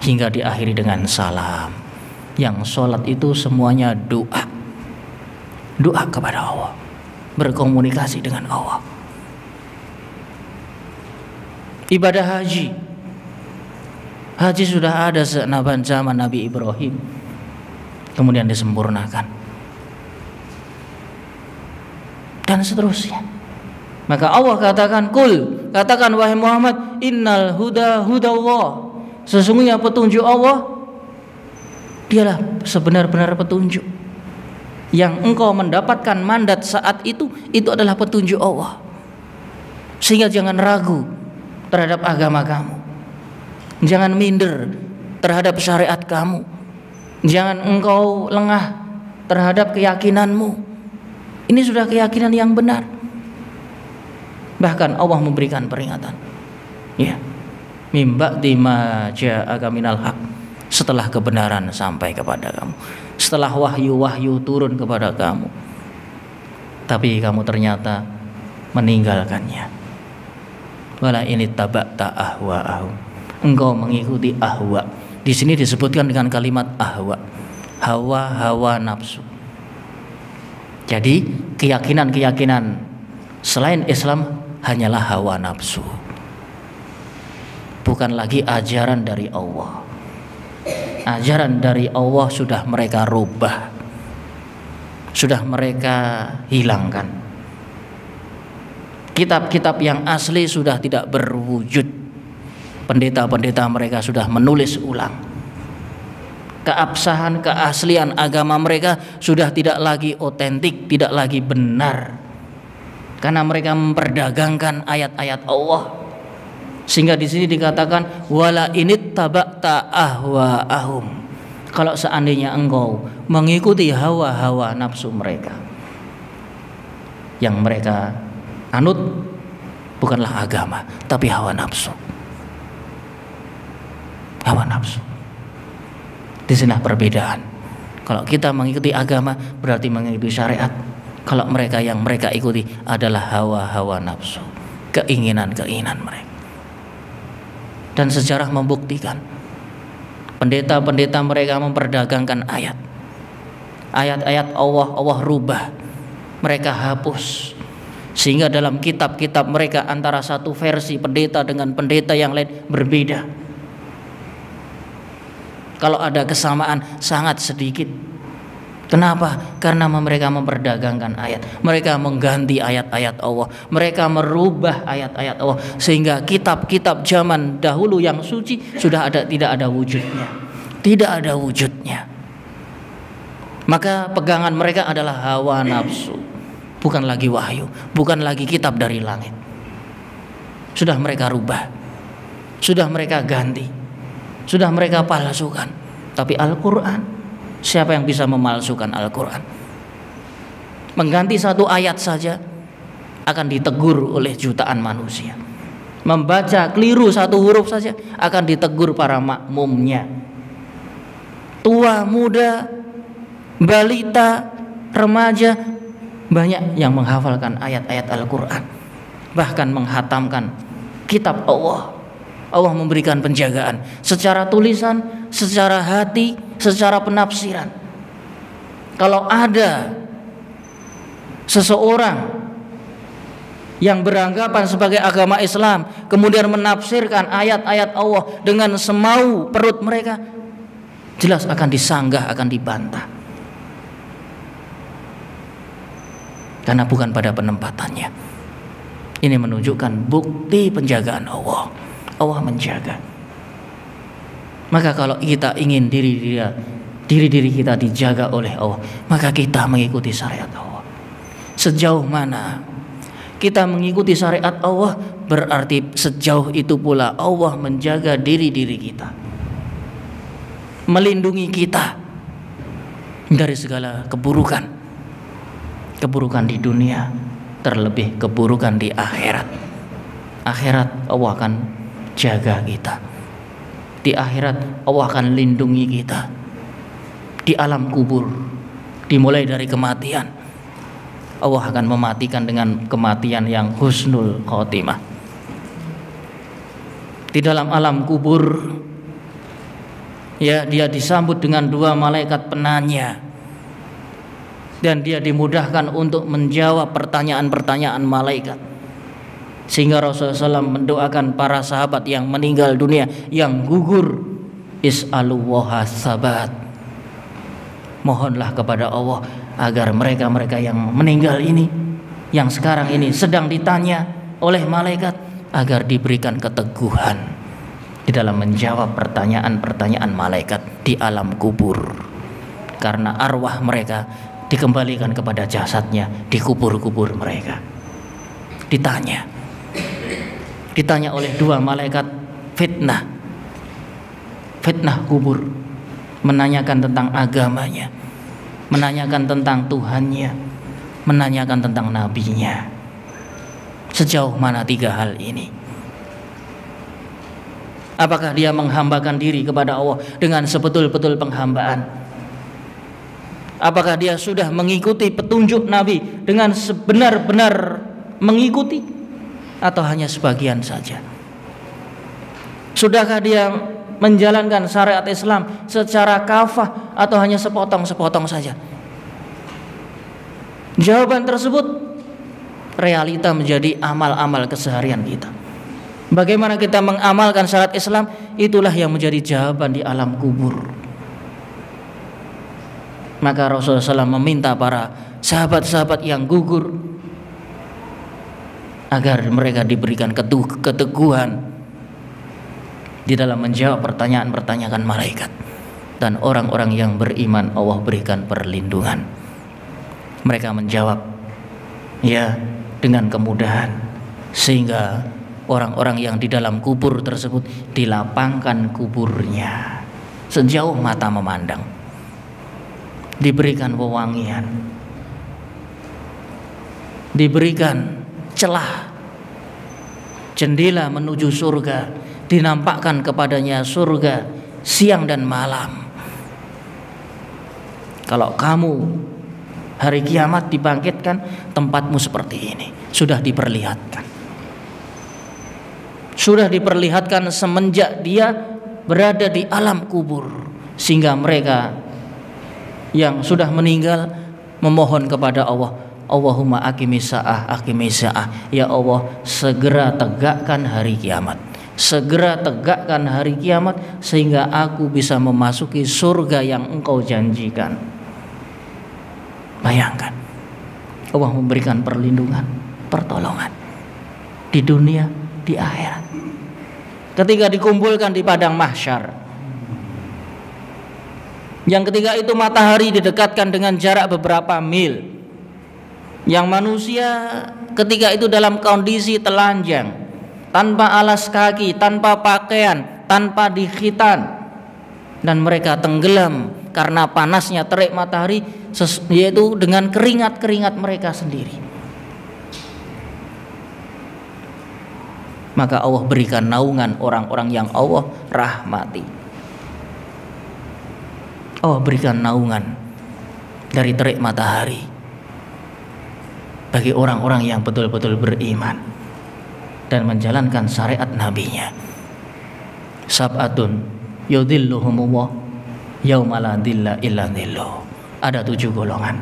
hingga diakhiri dengan salam. Yang sholat itu semuanya doa, doa kepada Allah, berkomunikasi dengan Allah. Ibadah haji, haji sudah ada zaman Nabi Ibrahim, kemudian disempurnakan, dan seterusnya. Maka Allah katakan, katakan wahai Muhammad, innal huda hudallah, sesungguhnya petunjuk Allah dialah sebenar-benar petunjuk. Yang engkau mendapatkan mandat saat itu adalah petunjuk Allah. Sehingga jangan ragu terhadap agama kamu, jangan minder terhadap syariat kamu, jangan engkau lengah terhadap keyakinanmu. Ini sudah keyakinan yang benar. Bahkan Allah memberikan peringatan, ya, mim ba'di ma ja'aka minal haq, setelah kebenaran sampai kepada kamu, setelah wahyu-wahyu turun kepada kamu, tapi kamu ternyata meninggalkannya. Wala ini taba'ta ahwa'ahum, engkau mengikuti ahwa. Di sini disebutkan dengan kalimat ahwa, hawa nafsu. Jadi keyakinan-keyakinan selain Islam hanyalah hawa nafsu, bukan lagi ajaran dari Allah. Ajaran dari Allah sudah mereka rubah, sudah mereka hilangkan. Kitab-kitab yang asli sudah tidak berwujud. Pendeta-pendeta mereka sudah menulis ulang. keabsahan, keaslian agama mereka sudah tidak lagi otentik, tidak lagi benar, karena mereka memperdagangkan ayat-ayat Allah. Sehingga di sini dikatakan wala init tabakta ahwaahum, kalau seandainya engkau mengikuti hawa-hawa nafsu mereka, yang mereka anut bukanlah agama tapi hawa nafsu. Hawa nafsu. Di sinilah perbedaan. Kalau kita mengikuti agama berarti mengikuti syariat. Kalau mereka yang mereka ikuti adalah hawa-hawa nafsu, keinginan-keinginan mereka. Dan sejarah membuktikan pendeta-pendeta mereka memperdagangkan ayat-ayat Allah, Allah rubah, mereka hapus, sehingga dalam kitab-kitab mereka antara satu versi pendeta dengan pendeta yang lain berbeda. Kalau ada kesamaan sangat sedikit. Kenapa? Karena mereka memperdagangkan ayat, mereka mengganti ayat-ayat Allah, mereka merubah ayat-ayat Allah, sehingga kitab-kitab zaman dahulu yang suci sudah tidak ada wujudnya, tidak ada wujudnya. Maka pegangan mereka adalah hawa nafsu, bukan lagi wahyu, bukan lagi kitab dari langit. Sudah mereka rubah, sudah mereka ganti, sudah mereka palsukan. Tapi Al-Quran, siapa yang bisa memalsukan Al-Quran? Mengganti satu ayat saja akan ditegur oleh jutaan manusia. Membaca keliru satu huruf saja akan ditegur para makmumnya. Tua, muda, balita, remaja, banyak yang menghafalkan ayat-ayat Al-Quran, bahkan menghatamkan kitab Allah. Allah memberikan penjagaan secara tulisan, secara hati, secara penafsiran. Kalau ada seseorang yang beranggapan sebagai agama Islam kemudian menafsirkan ayat-ayat Allah dengan semau perut mereka, jelas akan disanggah, akan dibantah, karena bukan pada penempatannya. Ini menunjukkan bukti penjagaan Allah. Allah menjaga. Maka kalau kita ingin diri kita dijaga oleh Allah, maka kita mengikuti syariat Allah. Sejauh mana kita mengikuti syariat Allah, berarti sejauh itu pula Allah menjaga diri kita, melindungi kita dari segala keburukan, keburukan di dunia, terlebih keburukan di akhirat. Akhirat Allah akan jaga kita. Di akhirat Allah akan lindungi kita. Di alam kubur, dimulai dari kematian, Allah akan mematikan dengan kematian yang husnul khotimah. Di dalam alam kubur, ya, dia disambut dengan dua malaikat penanya, dan dia dimudahkan untuk menjawab pertanyaan-pertanyaan malaikat. Sehingga Rasulullah SAW mendoakan para sahabat yang meninggal dunia, yang gugur, is'alullaha sabat, mohonlah kepada Allah agar mereka-mereka yang meninggal ini, yang sekarang ini sedang ditanya oleh malaikat, agar diberikan keteguhan di dalam menjawab pertanyaan-pertanyaan malaikat di alam kubur. Karena arwah mereka dikembalikan kepada jasadnya di kubur-kubur mereka. Ditanya oleh dua malaikat fitnah kubur, menanyakan tentang agamanya, menanyakan tentang Tuhannya, menanyakan tentang nabinya. Sejauh mana tiga hal ini? Apakah dia menghambakan diri kepada Allah dengan sebetul-betul penghambaan? Apakah dia sudah mengikuti petunjuk Nabi dengan sebenar-benar mengikuti, atau hanya sebagian saja? Sudahkah dia menjalankan syariat Islam secara kafah, atau hanya sepotong-sepotong saja? Jawaban tersebut realita menjadi amal-amal keseharian kita. Bagaimana kita mengamalkan syariat Islam, itulah yang menjadi jawaban di alam kubur. Maka Rasulullah SAW meminta para sahabat-sahabat yang gugur agar mereka diberikan keteguhan di dalam menjawab pertanyaan-pertanyaan malaikat. dan orang-orang yang beriman Allah berikan perlindungan. Mereka menjawab ya dengan kemudahan, sehingga orang-orang yang di dalam kubur tersebut dilapangkan kuburnya sejauh mata memandang, diberikan wewangian, diberikan celah jendela menuju surga, dinampakkan kepadanya surga siang dan malam. Kalau kamu hari kiamat dibangkitkan, tempatmu seperti ini. Sudah diperlihatkan. Sudah diperlihatkan semenjak dia berada di alam kubur, sehingga mereka yang sudah meninggal memohon kepada Allah, Allahumma aqimis sa'ah, ya Allah segera tegakkan hari kiamat, segera tegakkan hari kiamat sehingga aku bisa memasuki surga yang engkau janjikan. Bayangkan, Allah memberikan perlindungan, pertolongan di dunia, di akhirat. Ketika dikumpulkan di padang mahsyar, yang ketiga itu matahari didekatkan dengan jarak beberapa mil, yang manusia ketika itu dalam kondisi telanjang, tanpa alas kaki, tanpa pakaian, tanpa dikhitan, dan mereka tenggelam karena panasnya terik matahari, yaitu dengan keringat-keringat mereka sendiri. Maka Allah berikan naungan orang-orang yang Allah rahmati. Allah berikan naungan dari terik matahari bagi orang-orang yang betul-betul beriman dan menjalankan syariat nabinya. Sab'atun yudhilluhumullah yauma la dhilla illa dhilluh. Ada 7 golongan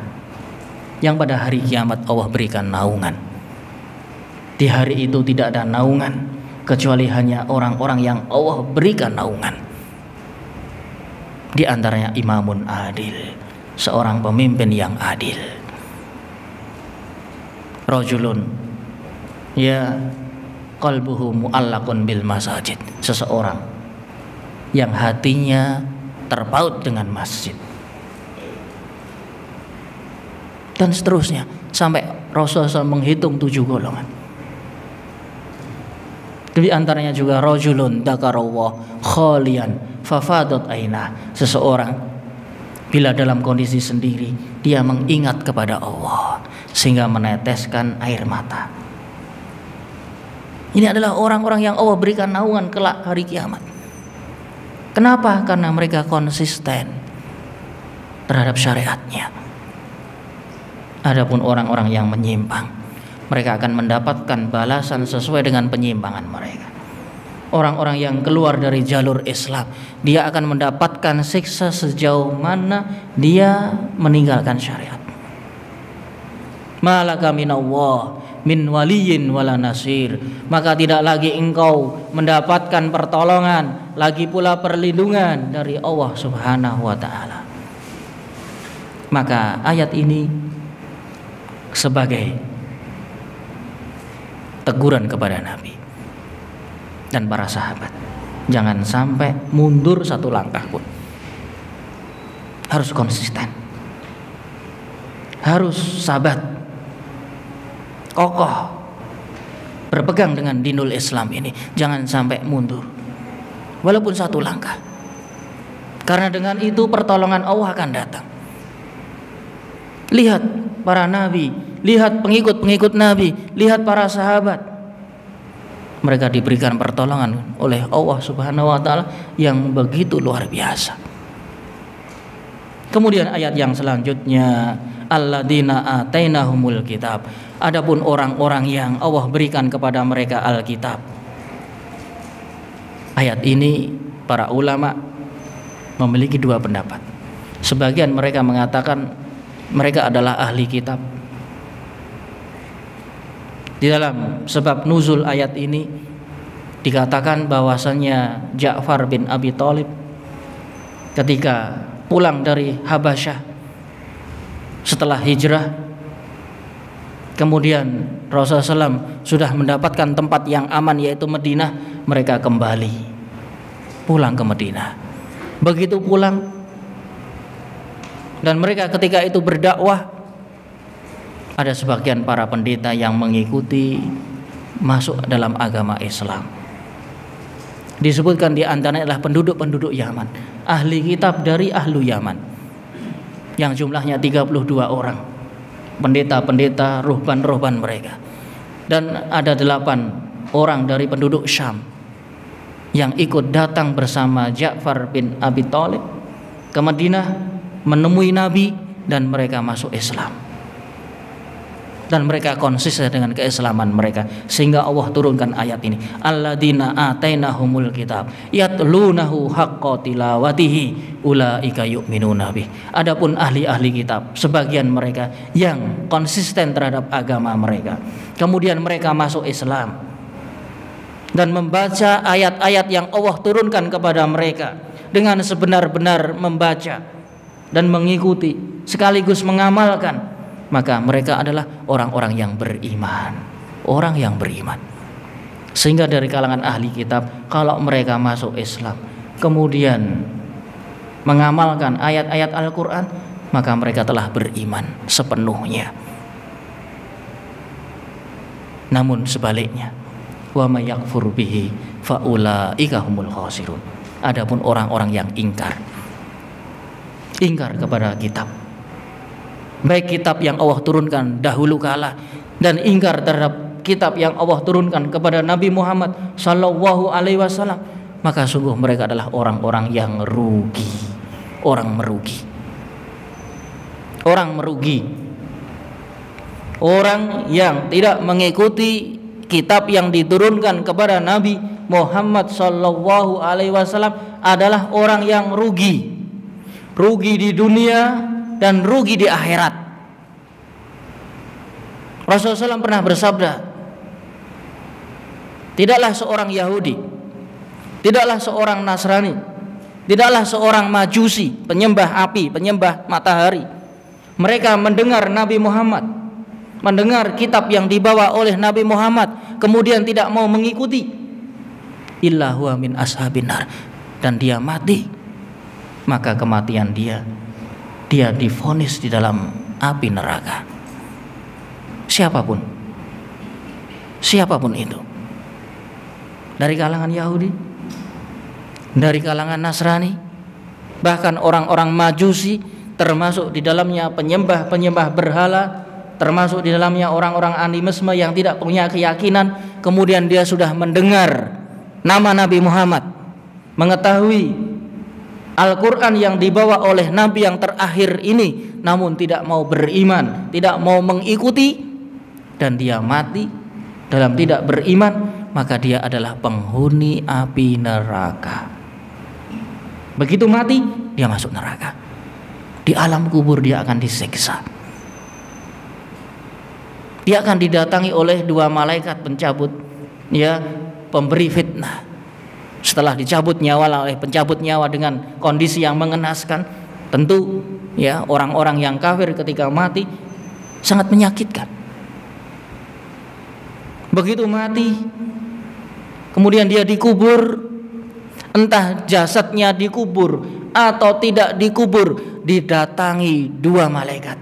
yang pada hari kiamat Allah berikan naungan. Di hari itu tidak ada naungan kecuali hanya orang-orang yang Allah berikan naungan. Di antaranya imamun adil, seorang pemimpin yang adil. Rajulun ya qalbuhu mu'allaqun bil masajid, seseorang yang hatinya terpaut dengan masjid. Dan seterusnya sampai Rasulullah menghitung 7 golongan. Di antaranya juga rajulun dzakarallah khalian fafadat aina, seseorang bila dalam kondisi sendiri dia mengingat kepada Allah sehingga meneteskan air mata. Ini adalah orang-orang yang Allah berikan naungan kelak hari kiamat. Kenapa? Karena mereka konsisten terhadap syariatnya. Adapun orang-orang yang menyimpang, mereka akan mendapatkan balasan sesuai dengan penyimpangan mereka. Orang-orang yang keluar dari jalur Islam, dia akan mendapatkan siksa sejauh mana dia meninggalkan syariat. Malaka minallah min waliyin wala nasir, maka tidak lagi engkau mendapatkan pertolongan, lagi pula perlindungan dari Allah Subhanahu wa taala. Maka ayat ini sebagai teguran kepada Nabi dan para sahabat, jangan sampai mundur satu langkah pun. Harus konsisten, harus sabat, kokoh, berpegang dengan dinul Islam ini. Jangan sampai mundur walaupun satu langkah, karena dengan itu pertolongan Allah akan datang. Lihat para nabi, lihat pengikut-pengikut Nabi, lihat para sahabat. Mereka diberikan pertolongan oleh Allah Subhanahu wa taala yang begitu luar biasa. Kemudian ayat yang selanjutnya, alladzina atainahumul kitab. Adapun orang-orang yang Allah berikan kepada mereka Alkitab. Ayat ini para ulama memiliki 2 pendapat. Sebagian mereka mengatakan mereka adalah ahli kitab. Di dalam sebab nuzul ayat ini dikatakan bahwasannya Ja'far bin Abi Thalib ketika pulang dari Habasyah setelah hijrah, kemudian Rasulullah SAW sudah mendapatkan tempat yang aman yaitu Madinah, mereka kembali pulang ke Madinah. Begitu pulang, Dan mereka ketika itu berdakwah, ada sebagian para pendeta yang mengikuti masuk dalam agama Islam. Disebutkan di antaranya adalah penduduk-penduduk Yaman, ahli kitab dari ahlu Yaman, yang jumlahnya 32 orang, pendeta-pendeta, ruhban-ruhban mereka. Dan ada 8 orang dari penduduk Syam yang ikut datang bersama Ja'far bin Abi Thalib ke Madinah menemui Nabi, dan mereka masuk Islam. Dan mereka konsisten dengan keislaman mereka, sehingga Allah turunkan ayat ini, alladzina atainahumul kitab yatlunahu haqqa tilawatihi ulaika yu'minuna bih. Adapun ahli-ahli kitab, sebagian mereka yang konsisten terhadap agama mereka, kemudian mereka masuk Islam dan membaca ayat-ayat yang Allah turunkan kepada mereka dengan sebenar-benar membaca dan mengikuti sekaligus mengamalkan, maka mereka adalah orang-orang yang beriman, orang yang beriman. Sehingga dari kalangan ahli kitab, kalau mereka masuk Islam kemudian mengamalkan ayat-ayat Al-Quran, maka mereka telah beriman sepenuhnya. Namun sebaliknya, wa may yakfur bihi faulaika humul khasirun. Adapun orang-orang yang ingkar kepada kitab, baik kitab yang Allah turunkan dahulu kala dan ingkar terhadap kitab yang Allah turunkan kepada Nabi Muhammad sallallahu alaihi wasallam, maka sungguh mereka adalah orang-orang yang rugi, orang merugi. Orang merugi, orang yang tidak mengikuti kitab yang diturunkan kepada Nabi Muhammad sallallahu alaihi wasallam adalah orang yang rugi. Rugi di dunia dan rugi di akhirat. Rasulullah SAW pernah bersabda, tidaklah seorang Yahudi, tidaklah seorang Nasrani, tidaklah seorang Majusi, penyembah api, penyembah matahari, mereka mendengar Nabi Muhammad, mendengar kitab yang dibawa oleh Nabi Muhammad, kemudian tidak mau mengikuti, illa huwa min ashabin nar, dan dia mati, maka kematian dia divonis di dalam api neraka. Siapapun itu, dari kalangan Yahudi, dari kalangan Nasrani, bahkan orang-orang Majusi, termasuk di dalamnya penyembah berhala, termasuk di dalamnya orang-orang animisme yang tidak punya keyakinan, kemudian dia sudah mendengar nama Nabi Muhammad, mengetahui Al-Quran yang dibawa oleh Nabi yang terakhir ini, namun tidak mau beriman, tidak mau mengikuti, dan dia mati dalam tidak beriman, maka dia adalah penghuni api neraka. Begitu mati, dia masuk neraka. Di alam kubur dia akan disiksa. Dia akan didatangi oleh 2 malaikat pencabut, ya, pemberi fitnah. Setelah dicabut nyawa oleh pencabut nyawa dengan kondisi yang mengenaskan, tentu ya orang-orang yang kafir ketika mati sangat menyakitkan. Begitu mati, kemudian dia dikubur, entah jasadnya dikubur atau tidak dikubur, didatangi 2 malaikat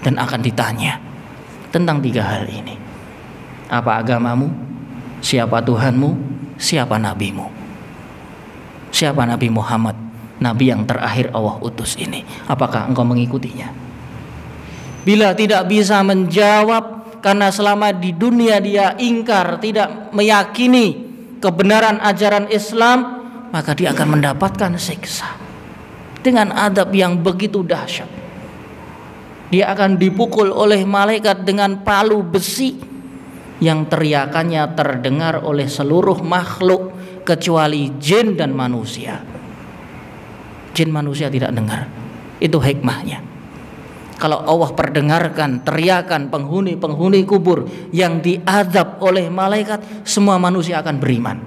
dan akan ditanya tentang 3 hal ini. Apa agamamu? Siapa Tuhanmu? Siapa nabimu? Siapa Nabi Muhammad, Nabi yang terakhir Allah utus ini? Apakah engkau mengikutinya? Bila tidak bisa menjawab, karena selama di dunia dia ingkar, tidak meyakini kebenaran ajaran Islam, maka dia akan mendapatkan siksa dengan adab yang begitu dahsyat. Dia akan dipukul oleh malaikat dengan palu besi yang teriakannya terdengar oleh seluruh makhluk kecuali jin dan manusia. Jin manusia tidak dengar. Itu hikmahnya. Kalau Allah perdengarkan teriakan penghuni kubur yang diazab oleh malaikat, semua manusia akan beriman.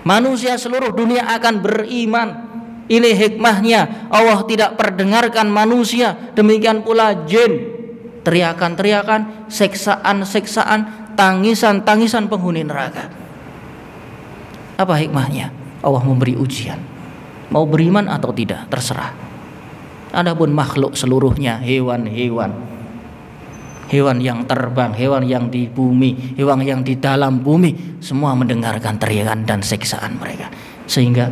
Manusia seluruh dunia akan beriman. Ini hikmahnya. Allah tidak perdengarkan manusia, demikian pula jin. Teriakan-teriakan, seksaan-seksaan, tangisan-tangisan penghuni neraka. Apa hikmahnya? Allah memberi ujian. Mau beriman atau tidak, terserah. Adapun makhluk seluruhnya, hewan-hewan, hewan yang terbang, hewan yang di bumi, hewan yang di dalam bumi, semua mendengarkan teriakan dan siksaan mereka. Sehingga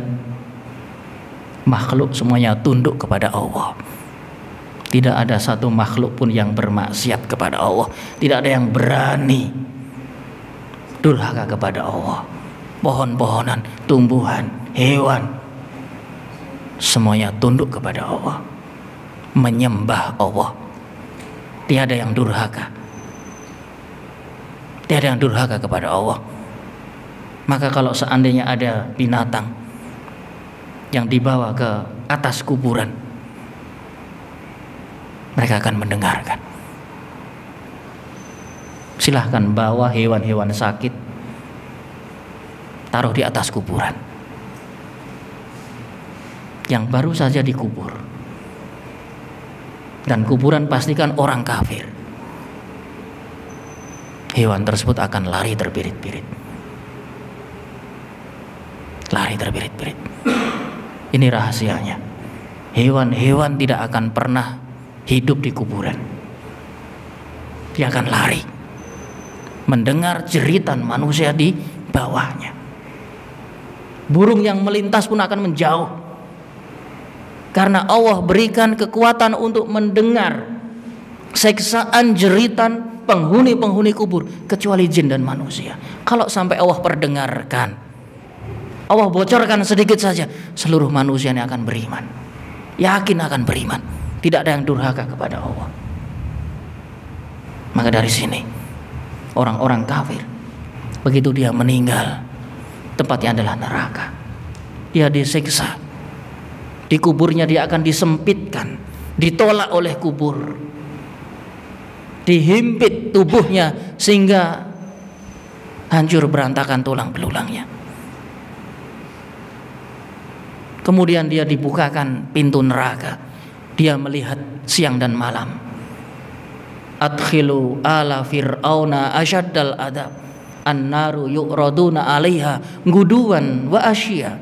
makhluk semuanya tunduk kepada Allah. Tidak ada satu makhluk pun yang bermaksiat kepada Allah. Tidak ada yang berani durhaka kepada Allah. Pohon-pohonan, tumbuhan, hewan, semuanya tunduk kepada Allah, menyembah Allah. Tiada yang durhaka. Tiada yang durhaka kepada Allah. Maka kalau seandainya ada binatang yang dibawa ke atas kuburan, mereka akan mendengarkan. Silahkan bawa hewan-hewan sakit, taruh di atas kuburan yang baru saja dikubur, dan kuburan pastikan orang kafir. Hewan tersebut akan lari terbirit-birit. Lari terbirit-birit. Ini rahasianya. Hewan-hewan tidak akan pernah hidup di kuburan. Dia akan lari mendengar jeritan manusia di bawahnya. Burung yang melintas pun akan menjauh, karena Allah berikan kekuatan untuk mendengar siksaan jeritan penghuni-penghuni kubur, kecuali jin dan manusia. Kalau sampai Allah perdengarkan, Allah bocorkan sedikit saja, seluruh manusia ini akan beriman. Yakin akan beriman. Tidak ada yang durhaka kepada Allah. Maka dari sini orang-orang kafir, begitu dia meninggal, tempatnya adalah neraka. Dia disiksa. Di kuburnya dia akan disempitkan, ditolak oleh kubur, dihimpit tubuhnya sehingga hancur berantakan tulang belulangnya. Kemudian dia dibukakan pintu neraka. Dia melihat siang dan malam. Adkhilu ala fir'auna asyaddal adab, an-naru yu'raduna 'alaiha guduwan wa asya.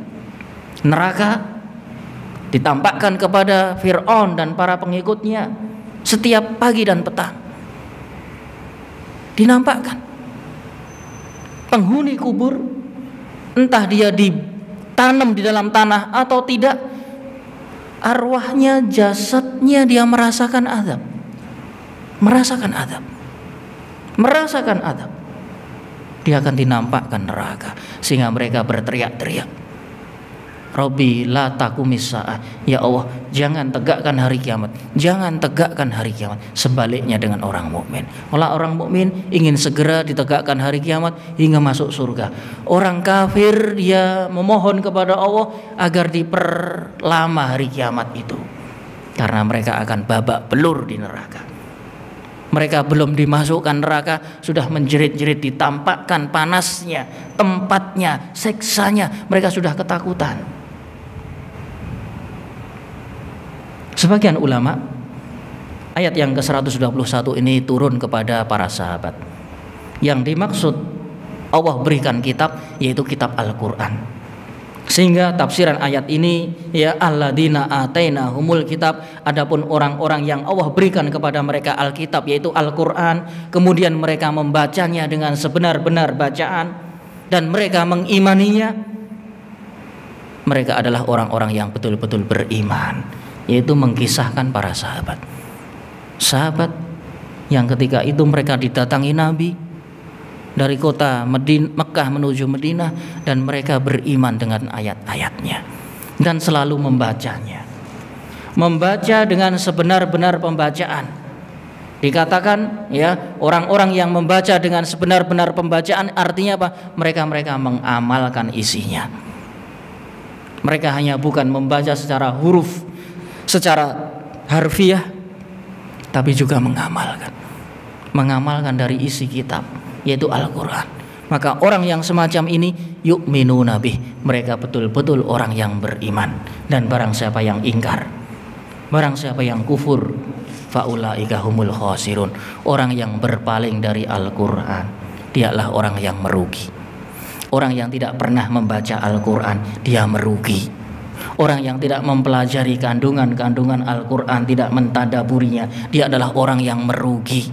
Neraka ditampakkan kepada Fir'aun dan para pengikutnya setiap pagi dan petang. Dinampakkan. Penghuni kubur, entah dia ditanam di dalam tanah atau tidak, arwahnya, jasadnya dia merasakan azab. Merasakan azab. Merasakan azab. Dia akan dinampakkan neraka sehingga mereka berteriak-teriak, Rabbi la taqumis sa'ah. Ya Allah, jangan tegakkan hari kiamat. Jangan tegakkan hari kiamat. Sebaliknya dengan orang mukmin. Orang mukmin ingin segera ditegakkan hari kiamat hingga masuk surga. Orang kafir dia memohon kepada Allah agar diperlama hari kiamat itu, karena mereka akan babak belur di neraka. Mereka belum dimasukkan neraka sudah menjerit-jerit, ditampakkan panasnya, tempatnya, siksanya, mereka sudah ketakutan. Sebagian ulama, ayat yang ke-121 ini turun kepada para sahabat. Yang dimaksud Allah berikan kitab, yaitu kitab Al-Quran. Sehingga tafsiran ayat ini, ya alladzina atainahumul kitab, adapun orang-orang yang Allah berikan kepada mereka Alkitab, yaitu Al-Quran, kemudian mereka membacanya dengan sebenar-benar bacaan dan mereka mengimaninya, mereka adalah orang-orang yang betul-betul beriman. Yaitu mengkisahkan para sahabat. Sahabat yang ketika itu mereka didatangi Nabi dari kota Mekah menuju Madinah, dan mereka beriman dengan ayat-ayatnya dan selalu membacanya. Membaca dengan sebenar-benar pembacaan. Dikatakan ya, orang-orang yang membaca dengan sebenar-benar pembacaan artinya apa? Mereka mengamalkan isinya. Mereka hanya bukan membaca secara huruf, secara harfiah, tapi juga mengamalkan dari isi kitab, yaitu Al-Quran. Maka orang yang semacam ini yu'minuna bih, mereka betul-betul orang yang beriman. Dan barang siapa yang ingkar, barang siapa yang kufur, faulaika humul khasirun, orang yang berpaling dari Al-Quran, dialah orang yang merugi. Orang yang tidak pernah membaca Al-Quran, dia merugi. Orang yang tidak mempelajari kandungan-kandungan Al-Quran, tidak mentadaburinya, dia adalah orang yang merugi.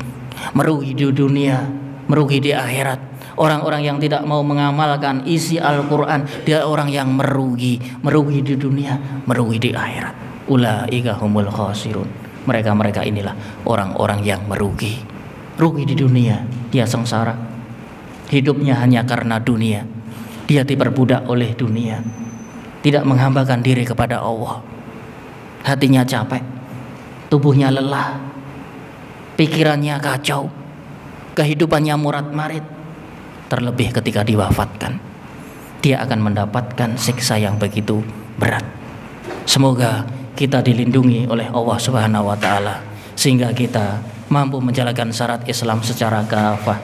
Merugi di dunia, merugi di akhirat. Orang-orang yang tidak mau mengamalkan isi Al-Quran, dia orang yang merugi. Merugi di dunia, merugi di akhirat. Ulaika humul khasirun. Mereka-mereka inilah orang-orang yang merugi. Rugi di dunia, dia sengsara. Hidupnya hanya karena dunia. Dia diperbudak oleh dunia, tidak menghambakan diri kepada Allah. Hatinya capek, tubuhnya lelah, pikirannya kacau, kehidupannya murat-marit. Terlebih ketika diwafatkan, dia akan mendapatkan siksa yang begitu berat. Semoga kita dilindungi oleh Allah Subhanahu wa taala sehingga kita mampu menjalankan syarat Islam secara kafah,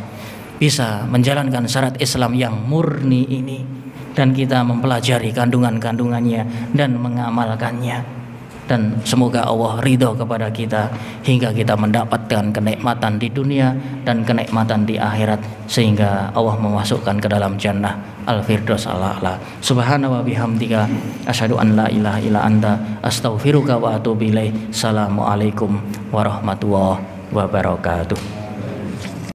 bisa menjalankan syarat Islam yang murni ini, dan kita mempelajari kandungan-kandungannya dan mengamalkannya. Dan semoga Allah ridho kepada kita hingga kita mendapatkan kenikmatan di dunia dan kenikmatan di akhirat, sehingga Allah memasukkan ke dalam jannah al-firdaus al-a'la. Subhana wa bihamdika asyhadu an la ilaha illa anta astaghfiruka wa atubu ilaik. Assalamualaikum warahmatullahi wabarakatuh.